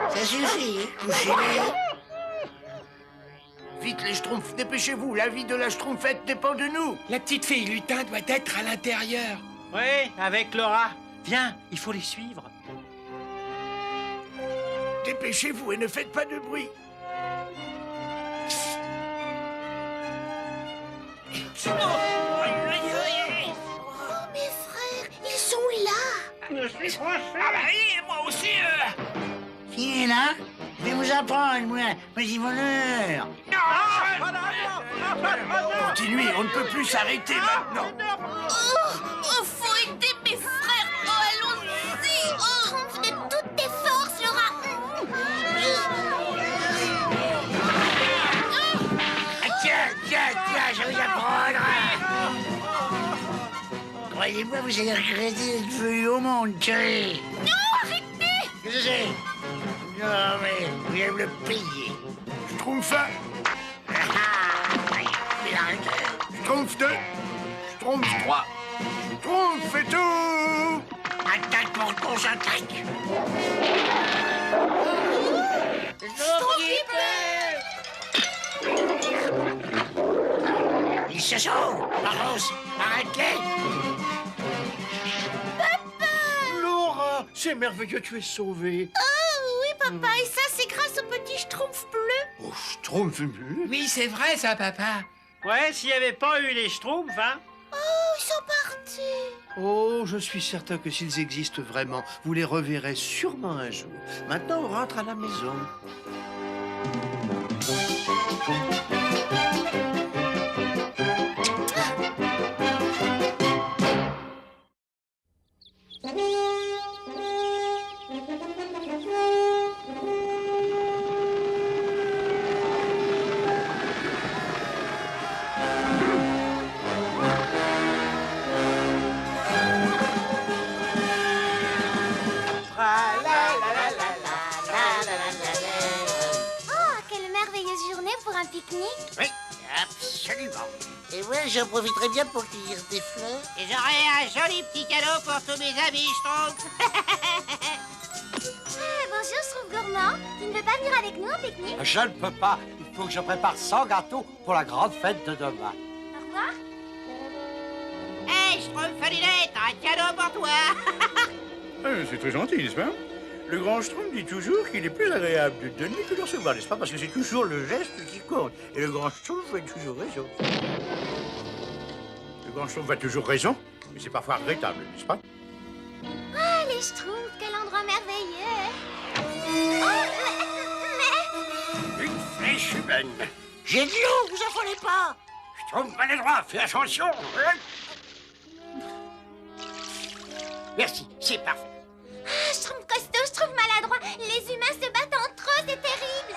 ça suffit, couchez-les. Vite les Schtroumpfs, dépêchez-vous, la vie de la Schtroumpfette dépend de nous. La petite fille lutin doit être à l'intérieur. Oui, avec Laura. Viens, il faut les suivre. Dépêchez-vous et ne faites pas de bruit. Oh, mes frères, ils sont là. Je suis proche. Qui est là? Je vais vous apprendre, moi, petit voleur. Continuez, on ne peut plus s'arrêter maintenant. Oh, faut aider mes frères. Oh, allons-y. Oh, Schtroumpf de toutes tes forces, Laura. Tiens, je vais vous apprendre. Croyez-moi, vous allez regretter d'être venu au monde, chérie. Non, arrêtez. Qu'est-ce que c'est? Non, mais vous allez me le payer. Schtroumpf 1, Schtroumpf 2, Schtroumpf 3, Schtroumpf fait tout. Attaque, mon con, j'attaque. Ils se sont. Marros, arrête-les. Laura, c'est merveilleux, tu es sauvée. Oh oui, papa, et ça, c'est grâce au petit Schtroumpf bleu. Oh, Schtroumpf bleu? Oui, c'est vrai ça, papa. Ouais, s'il n'y avait pas eu les Schtroumpfs, hein? Oh, ils sont partis. Oh, je suis certain que s'ils existent vraiment, vous les reverrez sûrement un jour. Maintenant, on rentre à la maison. Oh, quelle merveilleuse journée pour un pique-nique. Oui, absolument. Et moi, j'en profiterai bien pour cueillir des fleurs. Et j'aurai un joli petit cadeau pour tous mes amis, Schtroumpf. Bonjour, Schtroumpf gourmand. Tu ne veux pas venir avec nous au pique-nique? Je ne peux pas. Il faut que je prépare 100 gâteaux pour la grande fête de demain. Au revoir. Hey, Schtroumpf Fadilette, un cadeau pour toi. C'est très gentil, n'est-ce pas? Le grand Schtroumpf dit toujours qu'il est plus agréable de donner que de recevoir, n'est-ce pas? Parce que c'est toujours le geste qui compte. Et le grand Schtroumpf a toujours raison. Le grand Schtroumpf a toujours raison, mais c'est parfois regrettable, n'est-ce pas? Ah, les Schtroumpfs, quel endroit merveilleux. Oh, Une flèche humaine. J'ai de l'eau, vous affolez pas. Je trouve maladroit, fais attention. Merci, c'est parfait. Ah, Schtroumpf costaud, Schtroumpf maladroit. Les humains se battent entre eux, c'est terrible.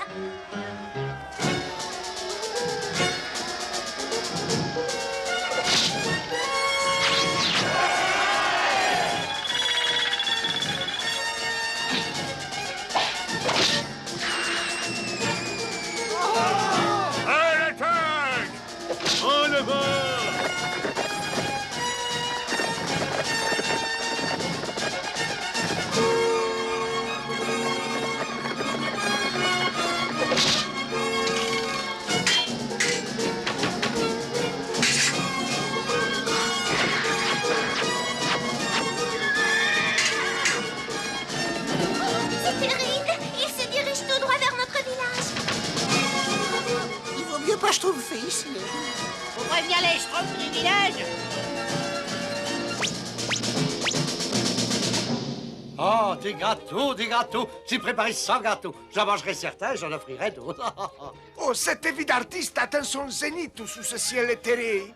À l'attaque! En avant! C'est terrible. Ils se dirigent tout droit vers notre village. Il vaut mieux pas schtroumpfer ici. Faut prévenir les Schtroumpfs du village. Oh, des gâteaux, des gâteaux. J'ai préparé 100 gâteaux. J'en mangerai certains, j'en offrirai d'autres. Oh, cette vie d'artiste atteint son zénith sous ce ciel éthéré.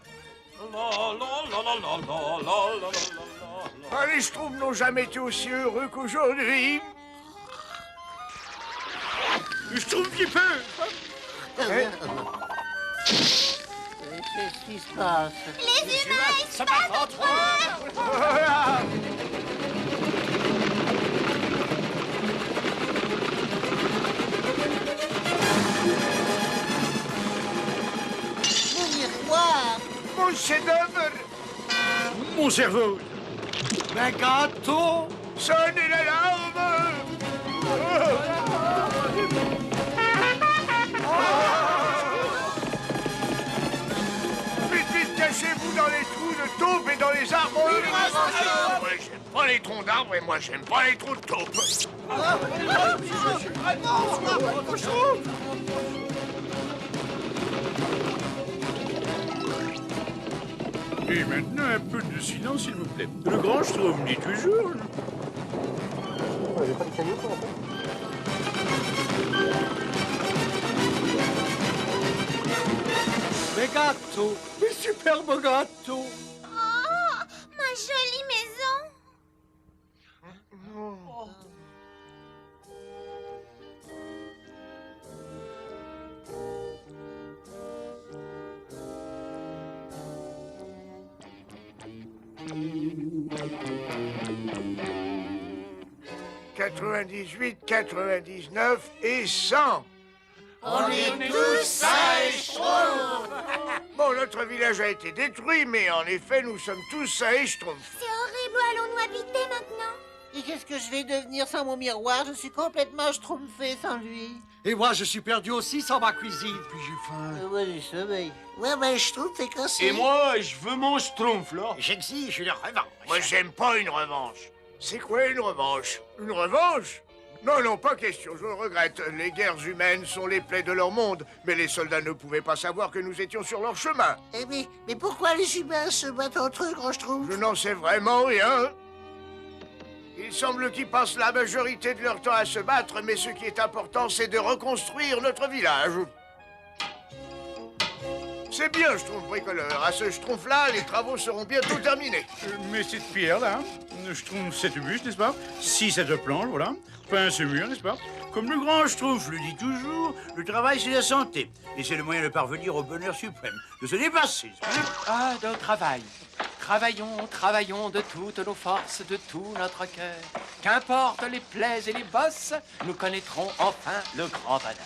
Ah, les Schtroumpfs n'ont jamais été aussi heureux qu'aujourd'hui. Le Schtroumpf qui peut! Qu'est-ce qui se passe? Les humains, ils se battent entre eux. Mon miroir. Mon chef-d'œuvre. Mon cerveau! Mes gâteaux. Sonnez l'alarme. Vite, vite, cachez-vous dans les trous de taupe et dans les arbres. Moi, j'aime pas les troncs d'arbres et moi, j'aime pas les trous de taupe. Et maintenant, un peu de silence, s'il vous plaît. Le grand Schtroumpf dit toujours... Mes gâteaux. Mes superbes gâteaux. Oh, ma jolie maison. « 98, 99 et 100. On est tous sains et Schtroumpfs. Bon, notre village a été détruit, mais en effet, nous sommes tous sains et Schtroumpfs. C'est horrible, où allons-nous habiter maintenant? Et qu'est-ce que je vais devenir sans mon miroir? Je suis complètement schtroumpfé sans lui. Et moi, je suis perdu aussi sans ma cuisine. Puis j'ai faim. Ouais, du sommeil. Ouais, ben, Schtroumpf est cassé. Et moi, je veux mon Schtroumpf, là. J'exige une revanche. Moi, j'aime pas une revanche. C'est quoi une revanche? Une revanche? Non, non, pas question, je le regrette. Les guerres humaines sont les plaies de leur monde, mais les soldats ne pouvaient pas savoir que nous étions sur leur chemin. Eh mais pourquoi les humains se battent entre eux, Grand Schtroumpf? Je n'en sais vraiment rien. Il semble qu'ils passent la majorité de leur temps à se battre, mais ce qui est important, c'est de reconstruire notre village. C'est bien, Schtroumpf bricoleur. À ce Schtroumpf-là, les travaux seront bientôt terminés. Mais cette pierre-là, Schtroumpf cette bûche, n'est-ce pas? Si cette planche, voilà. Peint ce mur, n'est-ce pas? Comme le grand Schtroumpf le dit toujours, le travail c'est la santé. Et c'est le moyen de parvenir au bonheur suprême, de se dépasser. Ah, de travail. Travaillons, travaillons de toutes nos forces, de tout notre cœur. Qu'importe les plaies et les bosses, nous connaîtrons enfin le grand bonheur.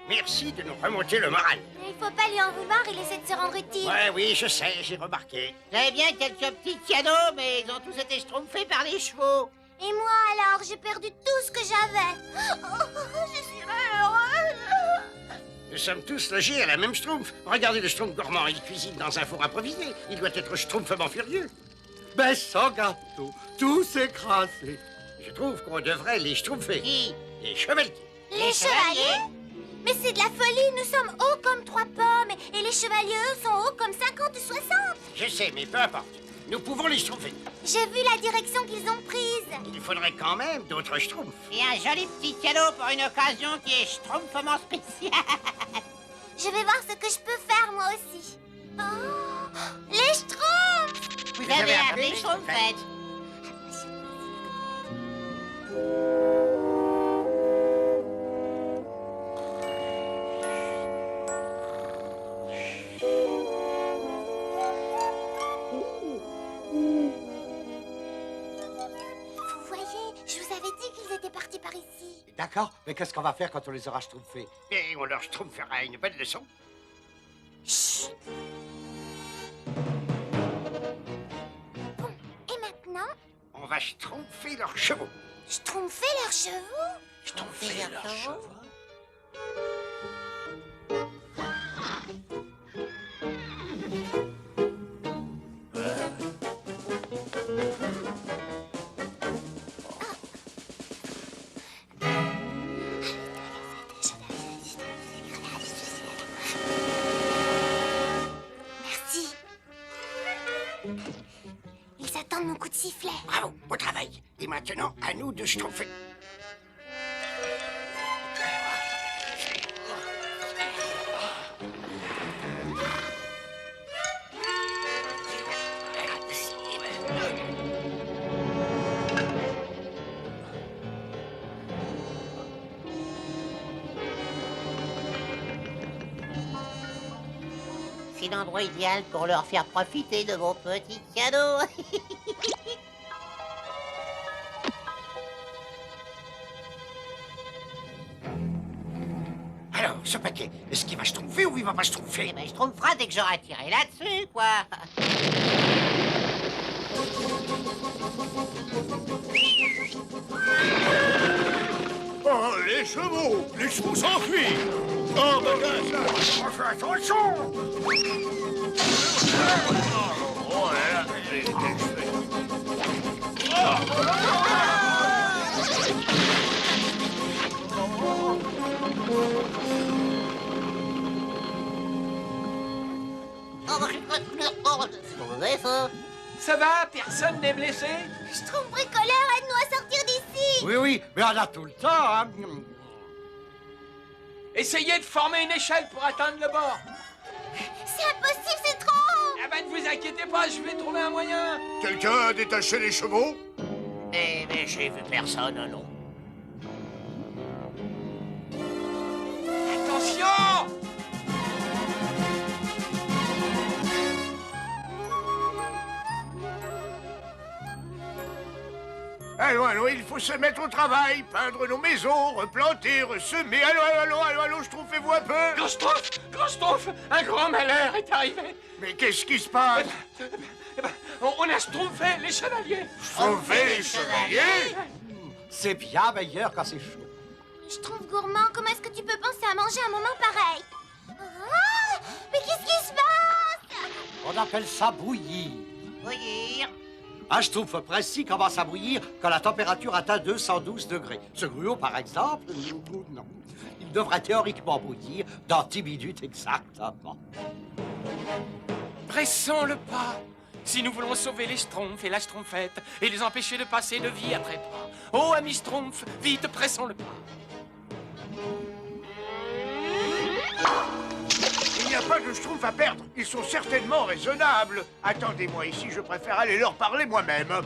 Merci de nous remonter le moral. Il faut pas lui en vouloir, il essaie de se rendre utile. Ouais, oui, je sais, j'ai remarqué. J'avais bien quelques petits cadeaux, mais ils ont tous été schtroumpfés par les chevaux. Et moi alors, j'ai perdu tout ce que j'avais. Je suis malheureuse. Nous sommes tous logés à la même Schtroumpf. Regardez le Schtroumpf gourmand, il cuisine dans un four improvisé. Il doit être schtroumpfement furieux. Ben, sans gâteau, tout s'écrasé. Je trouve qu'on devrait les schtroumpfer. Qui? Les chevaliers. Les chevaliers? Mais c'est de la folie, nous sommes hauts comme 3 pommes et les chevaliers, eux, sont hauts comme 50 ou 60. Je sais, mais peu importe. Nous pouvons les schtroumpfer. J'ai vu la direction qu'ils ont prise. Il faudrait quand même d'autres schtroumpfs. Et un joli petit cadeau pour une occasion qui est schtroumpfement spéciale. Je vais voir ce que je peux faire, moi aussi. Oh, les schtroumpfs! Vous avez appelé Schtroumpfette. Vous voyez, je vous avais dit qu'ils étaient partis par ici. D'accord, mais qu'est-ce qu'on va faire quand on les aura schtroumpfés? Et on leur schtroumpfera une bonne leçon. Chut. Bon, et maintenant, On va schtroumpfer leurs chevaux. schtroumpfer leurs chevaux? Schtroumpfer leurs chevaux. Merci. Ils attendent mon coup de sifflet. Bravo, beau travail. Et maintenant, à nous de schtroumpfer. C'est l'endroit idéal pour leur faire profiter de vos petits cadeaux. Alors, ce paquet, est-ce qu'il va schtroumpfer ou il va pas schtroumpfer? Eh ben, je tromperai dès que j'aurai tiré là-dessus, quoi. Oh, les chevaux! Les chevaux s'enfuient! Oh, bagasse! On fait attention! Oh là là! Ça va? Personne n'est blessé? Schtroumpf bricoleur, aide-nous à sortir d'ici! Oui, oui, mais on a tout le temps, hein. Essayez de former une échelle pour atteindre le bord. C'est impossible, c'est trop haut! Ah ben ne vous inquiétez pas, je vais trouver un moyen. Quelqu'un a détaché les chevaux? Eh ben, j'ai vu personne, non. Attention! Allons, allons, il faut se mettre au travail, peindre nos maisons, replanter, ressemer. Allons, schtroumpfez-vous un peu. Grand Schtroumpf, un grand malheur est arrivé. Mais qu'est-ce qui se passe? Eh ben, on a schtroumpfé les chevaliers. Schtroumpfer les chevaliers? C'est bien meilleur quand c'est chaud. Schtroumpf gourmand, comment est-ce que tu peux penser à manger à un moment pareil? Ah, mais qu'est-ce qui se passe? On appelle ça bouillir. Bouillir. Un schtroumpf précis commence à bouillir quand la température atteint 212 degrés. Ce gruau, par exemple, non. Il devrait théoriquement bouillir dans 10 minutes exactement. Pressons le pas si nous voulons sauver les Schtroumpfs et la Schtroumpfette et les empêcher de passer de vie à trépas. Oh, amis Schtroumpf, vite, pressons le pas. Il n'y a pas de schtroumpf à perdre. Ils sont certainement raisonnables. Attendez-moi ici, je préfère aller leur parler moi-même.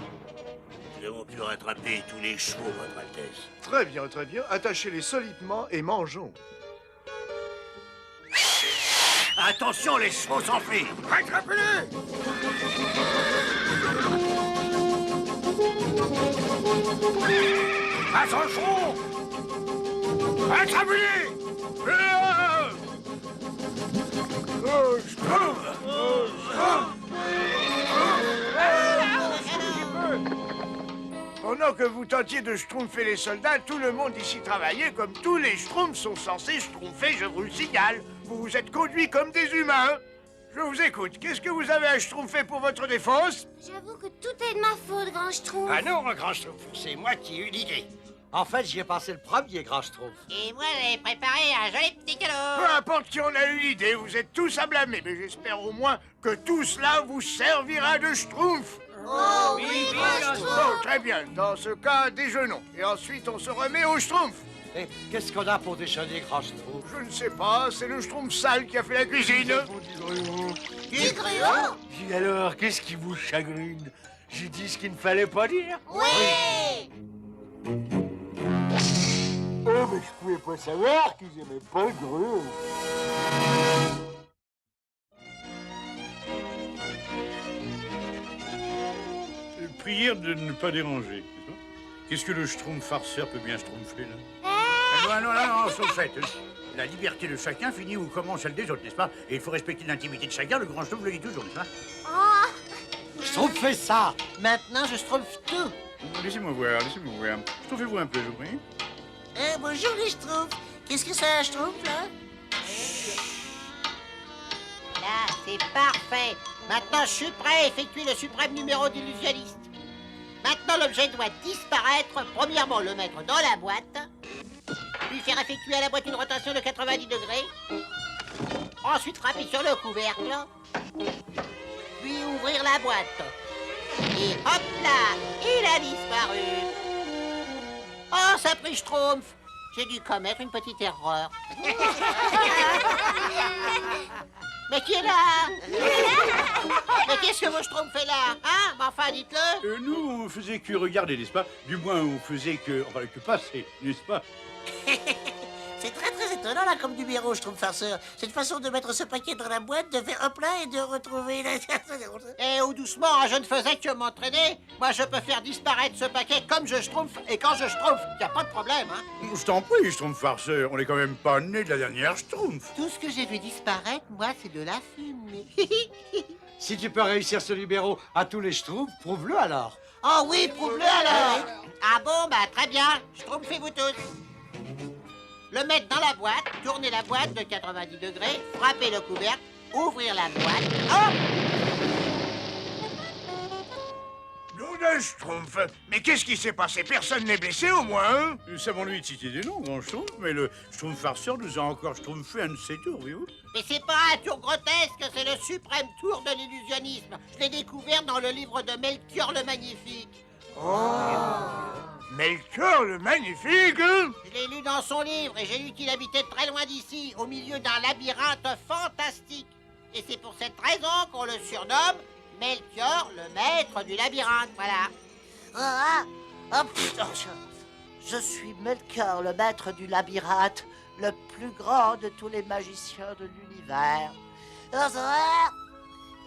Nous avons pu rattraper tous les chevaux, Votre Altesse. Très bien, très bien. Attachez-les solidement et mangeons. Attention, les chevaux s'enfuient. Rattrapez-les! Attention! Attrapez-les! Pendant que vous tentiez de schtroumpfer les soldats, tout le monde ici travaillait comme tous les schtroumpfs sont censés schtroumpfer, je vous le signale. Vous vous êtes conduits comme des humains. Je vous écoute. Qu'est-ce que vous avez à schtroumpfer pour votre défense? J'avoue que tout est de ma faute, grand Schtroumpf. Ah non, grand Schtroumpf, c'est moi qui ai eu l'idée. En fait, j'y ai passé le premier, grand Schtroumpf. Et moi, j'ai préparé un joli petit Peu cadeau. importe qui en a eu l'idée, vous êtes tous à blâmer, mais j'espère au moins que tout cela vous servira de schtroumpf. Oh oui, grand Bon, Schtroumpf. très bien. Dans ce cas, déjeunons. Et ensuite, on se remet au schtroumpf. Et qu'est-ce qu'on a pour déjeuner, grand Schtroumpf? Je ne sais pas, c'est le schtroumpf sale qui a fait la cuisine. Du gruau? Et alors, qu'est-ce qui vous chagrine? J'ai dit ce qu'il ne fallait pas dire. Oui. Oh, mais je pouvais pas savoir qu'ils aimaient pas le gruau. Prière de ne pas déranger. n'est-ce pas? Qu'est-ce que le schtroumpf farceur peut bien schtroumpfer, là? Non, Schtroumpfette. La liberté de chacun finit où commence celle des autres, n'est-ce pas? Et il faut respecter l'intimité de chacun, le grand Schtroumpf le dit toujours, n'est-ce pas? Oh, Schtroumpfez ça! Maintenant, je schtroumpfe tout. Laissez-moi voir, laissez-moi voir. Schtroumpfez-vous un peu, je vous prie. Bonjour les schtroumpfs. Qu'est-ce que c'est un schtroumpf, là? Là, c'est parfait. Maintenant, je suis prêt à effectuer le suprême numéro d'illusionniste. Maintenant, l'objet doit disparaître. Premièrement, le mettre dans la boîte. Puis faire effectuer à la boîte une rotation de 90 degrés. Ensuite, frapper sur le couvercle. Puis ouvrir la boîte. Et hop là, il a disparu. Oh, ça pris Schtroumpf. J'ai dû commettre une petite erreur. Mais qui est là? Mais qu'est-ce que vos Schtroumpfs fait là? Hein? Mais enfin, dites-le. Nous, on faisait que regarder, n'est-ce pas? Du moins, on faisait que passer, n'est-ce pas? C'est très très étonnant là comme numéro, je trouve, farceur. Cette façon de mettre ce paquet dans la boîte, de faire hop là et de retrouver la... Eh, oh, doucement, hein, je ne faisais que m'entraîner. Moi, je peux faire disparaître ce paquet comme je schtroumpf et quand je schtroumpf. Y a pas de problème, hein. Je t'en prie, Schtroumpf farceur. On est quand même pas né de la dernière Schtroumpf. Tout ce que j'ai vu disparaître, moi, c'est de la fumée. Si tu peux réussir ce numéro à tous les schtroumpfs, prouve-le alors. Oh oui, prouve-le alors. Ah bon, bah très bien. Schtroumpfez-vous tous. Le mettre dans la boîte, tourner la boîte de 90 degrés, frapper le couvercle, ouvrir la boîte. Oh! Nom de Schtroumpf. Mais qu'est-ce qui s'est passé? Personne n'est blessé au moins, hein? Savons-lui de citer des noms, grand Schtroumpf, mais le Schtroumpf farceur nous a encore schtroumpfé un de ses tours, voyez-vous? Mais c'est pas un tour grotesque, c'est le suprême tour de l'illusionnisme. Je l'ai découvert dans le livre de Melchior le Magnifique. Oh! Melchior le Magnifique, hein? Je l'ai lu dans son livre et j'ai lu qu'il habitait très loin d'ici, au milieu d'un labyrinthe fantastique. Et c'est pour cette raison qu'on le surnomme Melchior, le maître du labyrinthe, voilà. Je suis Melchior, le maître du labyrinthe, le plus grand de tous les magiciens de l'univers.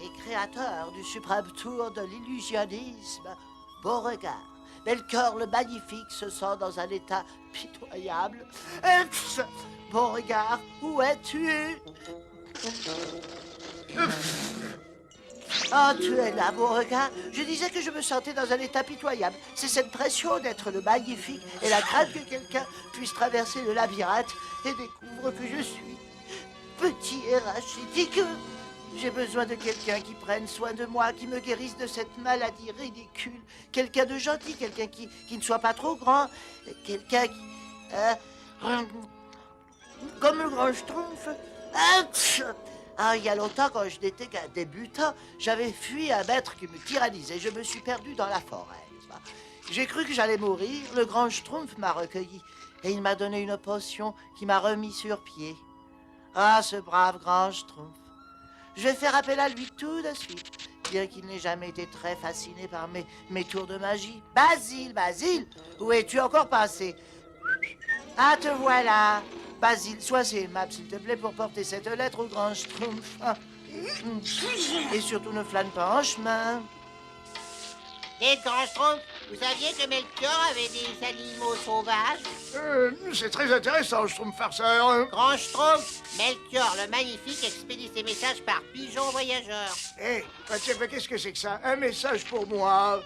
Et créateur du suprême tour de l'illusionnisme. Beauregard. Melchior le Magnifique se sent dans un état pitoyable. Beauregard, où es-tu? Oh, tu es là, Beauregard. Je disais que je me sentais dans un état pitoyable. C'est cette pression d'être le Magnifique et la crainte que quelqu'un puisse traverser le labyrinthe et découvre que je suis petit et rachitique. J'ai besoin de quelqu'un qui prenne soin de moi, qui me guérisse de cette maladie ridicule. Quelqu'un de gentil, quelqu'un qui ne soit pas trop grand. Quelqu'un qui... comme le grand Schtroumpf. Ah, il y a longtemps, quand je n'étais qu'un débutant, j'avais fui un maître qui me tyrannisait. Je me suis perdu dans la forêt. J'ai cru que j'allais mourir. Le grand Schtroumpf m'a recueilli et il m'a donné une potion qui m'a remis sur pied. Ah, ce brave grand Schtroumpf. Je vais faire appel à lui tout de suite, bien qu'il n'ait jamais été très fasciné par mes tours de magie. Basile, Basile, où es-tu encore passé? Ah, te voilà. Basile, sois assez aimable, s'il te plaît, pour porter cette lettre au grand Schtroumpf. Ah. Et surtout, ne flâne pas en chemin. Et grand Schtroumpf, vous saviez que Melchior avait des animaux sauvages? C'est très intéressant, Schtroumpf farceur. Grand Schtroumpf, Melchior le Magnifique expédie ses messages par pigeon voyageur. Hé, qu'est-ce que c'est que ça? Un message pour moi?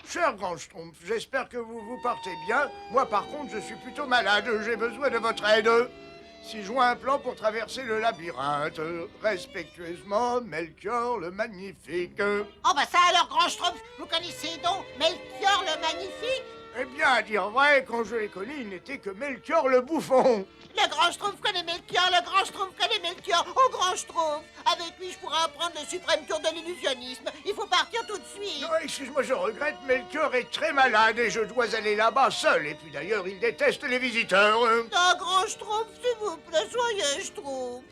Cher grand Schtroumpf, j'espère que vous vous portez bien. Moi, par contre, je suis plutôt malade. J'ai besoin de votre aide. Si je vois un plan pour traverser le labyrinthe, respectueusement, Melchior le Magnifique. Oh bah ça alors, grand Schtroumpf, vous connaissez donc Melchior le Magnifique? Eh bien, à dire vrai, quand je l'ai connu, il n'était que Melchior le Bouffon. Le grand Schtroumpf connaît Melchior, le grand Schtroumpf connaît Melchior. Oh, grand Schtroumpf, avec lui, je pourrais apprendre le suprême tour de l'illusionnisme. Il faut partir tout de suite. Non, excuse-moi, je regrette, Melchior est très malade et je dois aller là-bas seul. Et puis d'ailleurs, il déteste les visiteurs. Non, grand Schtroumpf, s'il vous plaît, soyez Schtroumpf.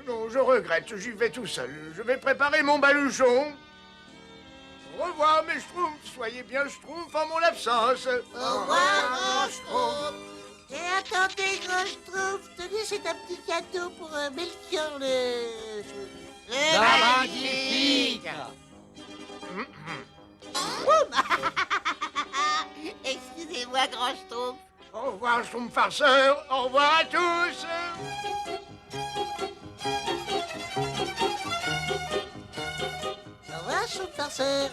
Non, je regrette, j'y vais tout seul. Je vais préparer mon baluchon. Au revoir, mes Schtroumpfs. Soyez bien Schtroumpfs en mon absence. Au revoir, grand Schtroumpf. Et attendez, grand Schtroumpf, tenez, c'est un petit cadeau pour Melchior le Magnifique. Excusez-moi, grand Schtroumpf. Au revoir, Schtroumpf farceur. Au revoir à tous. Au revoir, Schtroumpf farceur.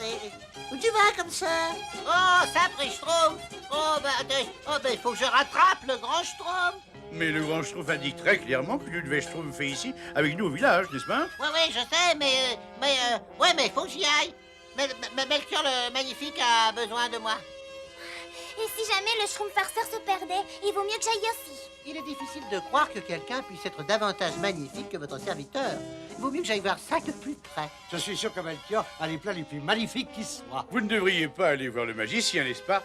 Où tu vas comme ça? Oh, ça, Schtroumpf. Oh, bah, il faut que je rattrape le grand Schtroumpf. Mais le grand Schtroumpf indique très clairement que tu devais Schtroumpfer ici, avec nous au village, n'est-ce pas? Ouais, je sais, mais il faut que j'y aille. Mais Melchior le Magnifique a besoin de moi. Et si jamais le Schtroumpf farceur se perdait, il vaut mieux que j'aille aussi. Il est difficile de croire que quelqu'un puisse être davantage magnifique que votre serviteur. Il vaut mieux que j'aille voir ça de plus près. Je suis sûr que Melchior a les plats les plus magnifiques qui soient. Vous ne devriez pas aller voir le magicien, n'est-ce pas?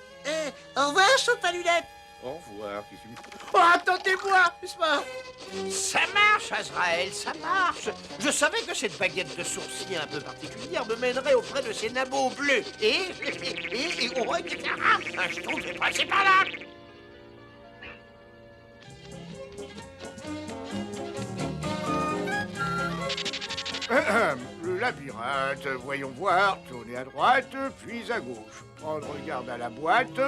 Au revoir, Schtroumpf à lunettes. Au revoir. Oh, attendez-moi, n'est-ce pas? Ça marche, Azraël, ça marche. Je savais que cette baguette de sourcils un peu particulière me mènerait auprès de ces nabots bleus. Et oh, etc. Un Schtroumpf est passé par là. Le labyrinthe, voyons voir. Tournez à droite, puis à gauche. Prendre garde à la boîte.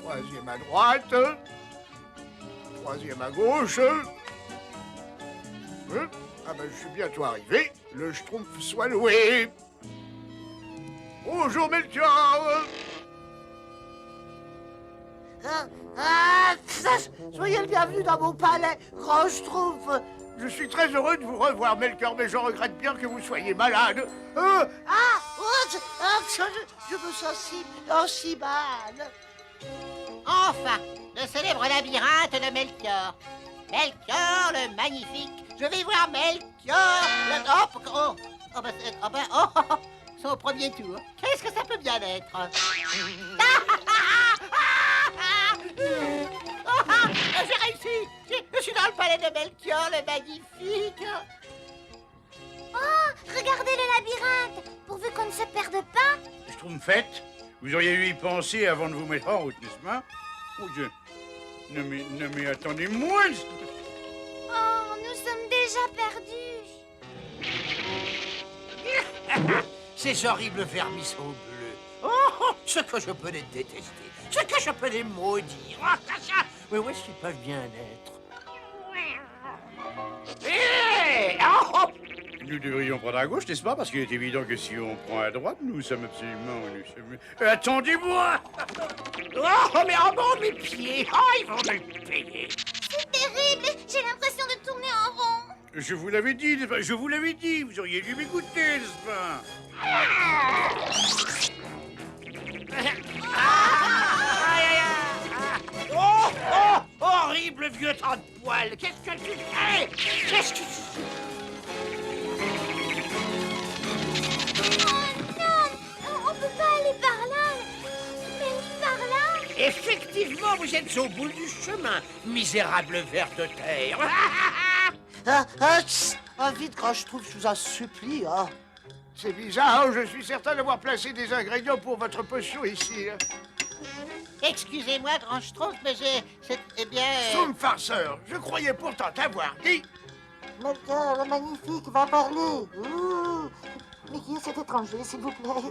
Troisième à droite. Troisième à gauche. Ah ben, je suis bientôt arrivé. Le Schtroumpf soit loué. Bonjour, Melchior. Soyez le bienvenu dans mon palais, grand Schtroumpf. Je suis très heureux de vous revoir, Melchior, mais je regrette bien que vous soyez malade. Je me sens si mal. Enfin, le célèbre labyrinthe de Melchior. Melchior le Magnifique. Je vais voir Melchior le... c'est au premier tour. Qu'est-ce que ça peut bien être? J'ai réussi. Je suis dans le palais de Melchior le Magnifique. Oh, regardez le labyrinthe. Pourvu qu'on ne se perde pas. Schtroumpfette, vous auriez dû y penser avant de vous mettre en route, n'est-ce pas? Oh Dieu. Non mais attendez-moi. Oh, nous sommes déjà perdus. Ces horribles vermisseaux bleus. Oh, ce que je peux les détester. Ce que je peux les maudire. Mais où est-ce qu'ils peuvent bien être? Nous devrions prendre à gauche, n'est-ce pas? Parce qu'il est évident que si on prend à droite, nous sommes absolument... Attendez-moi! Oh, mais en bas mes pieds! Oh, ils vont me le payer! C'est terrible. J'ai l'impression de tourner en rond. Je vous l'avais dit, n'est-ce pas? Je vous l'avais dit, vous auriez dû m'écouter, n'est-ce pas? Oh, oh, horrible vieux tas de poils. Qu'est-ce que tu fais? Qu'est-ce que tu... On peut pas aller par là. Mais par là. Effectivement, vous êtes au bout du chemin, misérable ver de terre. Vite, quand je trouve, je vous en supplie. Hein. C'est bizarre, je suis certain d'avoir placé des ingrédients pour votre potion ici. Excusez-moi, Grand Schtroumpf, mais eh bien... Schtroumpf farceur, je croyais pourtant t'avoir dit... Melchior, le magnifique, va parler. Ouh. Mais qui est cet étranger, s'il vous plaît?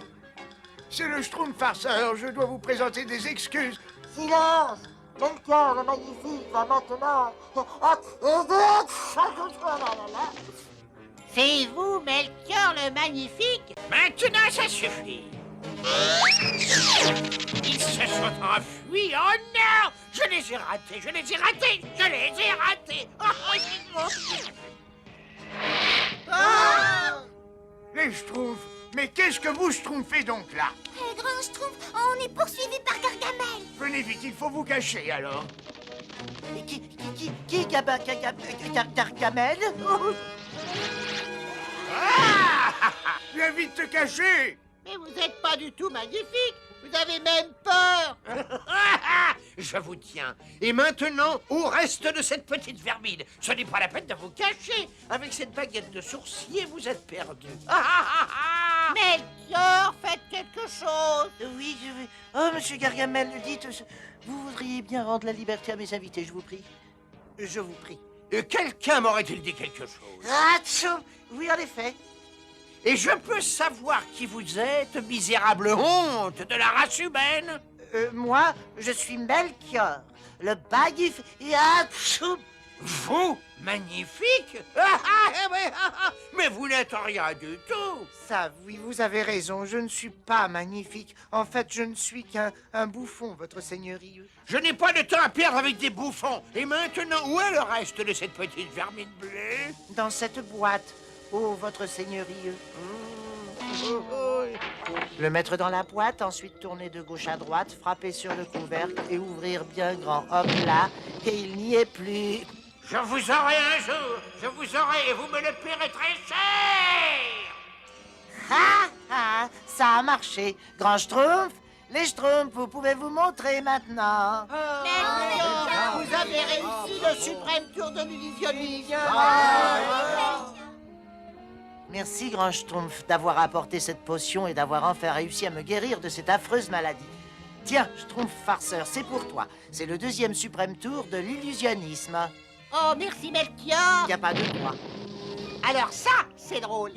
C'est le Schtroumpf farceur, je dois vous présenter des excuses. Silence! Melchior, le magnifique, va maintenant... C'est vous, Melchior le Magnifique? Maintenant, ça suffit. Ils se sont enfuis. Oh non! Je les ai ratés, je les ai ratés, je les ai ratés. Les Schtroumpfs, mais qu'est-ce que vous Schtroumpfez donc là? Grand Schtroumpf, on est poursuivi par Gargamel. Venez vite, il faut vous cacher alors. Qui Gargamel? Viens vite te cacher! Mais vous n'êtes pas du tout magnifique. Vous avez même peur. Je vous tiens. Et maintenant, au reste de cette petite vermine. Ce n'est pas la peine de vous cacher. Avec cette baguette de sourcier, vous êtes perdu. Melchior, faites quelque chose. Oui, je vais... Oh, monsieur Gargamel, dites... Vous voudriez bien rendre la liberté à mes invités, je vous prie. Je vous prie. Quelqu'un m'aurait-il dit quelque chose? Atchoum! Oui, en effet. Et je peux savoir qui vous êtes, misérable honte de la race humaine? Moi, je suis Melchior, le magnifique... Atchoum! Vous, magnifique? Mais vous n'êtes rien du tout. Ça, oui, vous avez raison, je ne suis pas magnifique. En fait, je ne suis qu'un bouffon, votre seigneurie. Je n'ai pas de temps à perdre avec des bouffons. Et maintenant, où est le reste de cette petite vermine bleue? Dans cette boîte, oh, votre seigneurie. Le mettre dans la boîte, ensuite tourner de gauche à droite, frapper sur le couvercle et ouvrir bien grand. Hop là, et il n'y est plus. Je vous aurai un jour, je vous aurai et vous me le paierez très cher. Ça a marché. Grand Schtroumpf, les Schtroumpfs, vous pouvez vous montrer maintenant. Melchior, vous avez réussi le suprême tour de l'illusionnisme. Merci, Grand Schtroumpf, d'avoir apporté cette potion et d'avoir enfin réussi à me guérir de cette affreuse maladie. Tiens, Schtroumpf farceur, c'est pour toi. C'est le deuxième suprême tour de l'illusionnisme. Oh, merci, Melchior. Il n'y a pas de quoi. Alors ça, c'est drôle.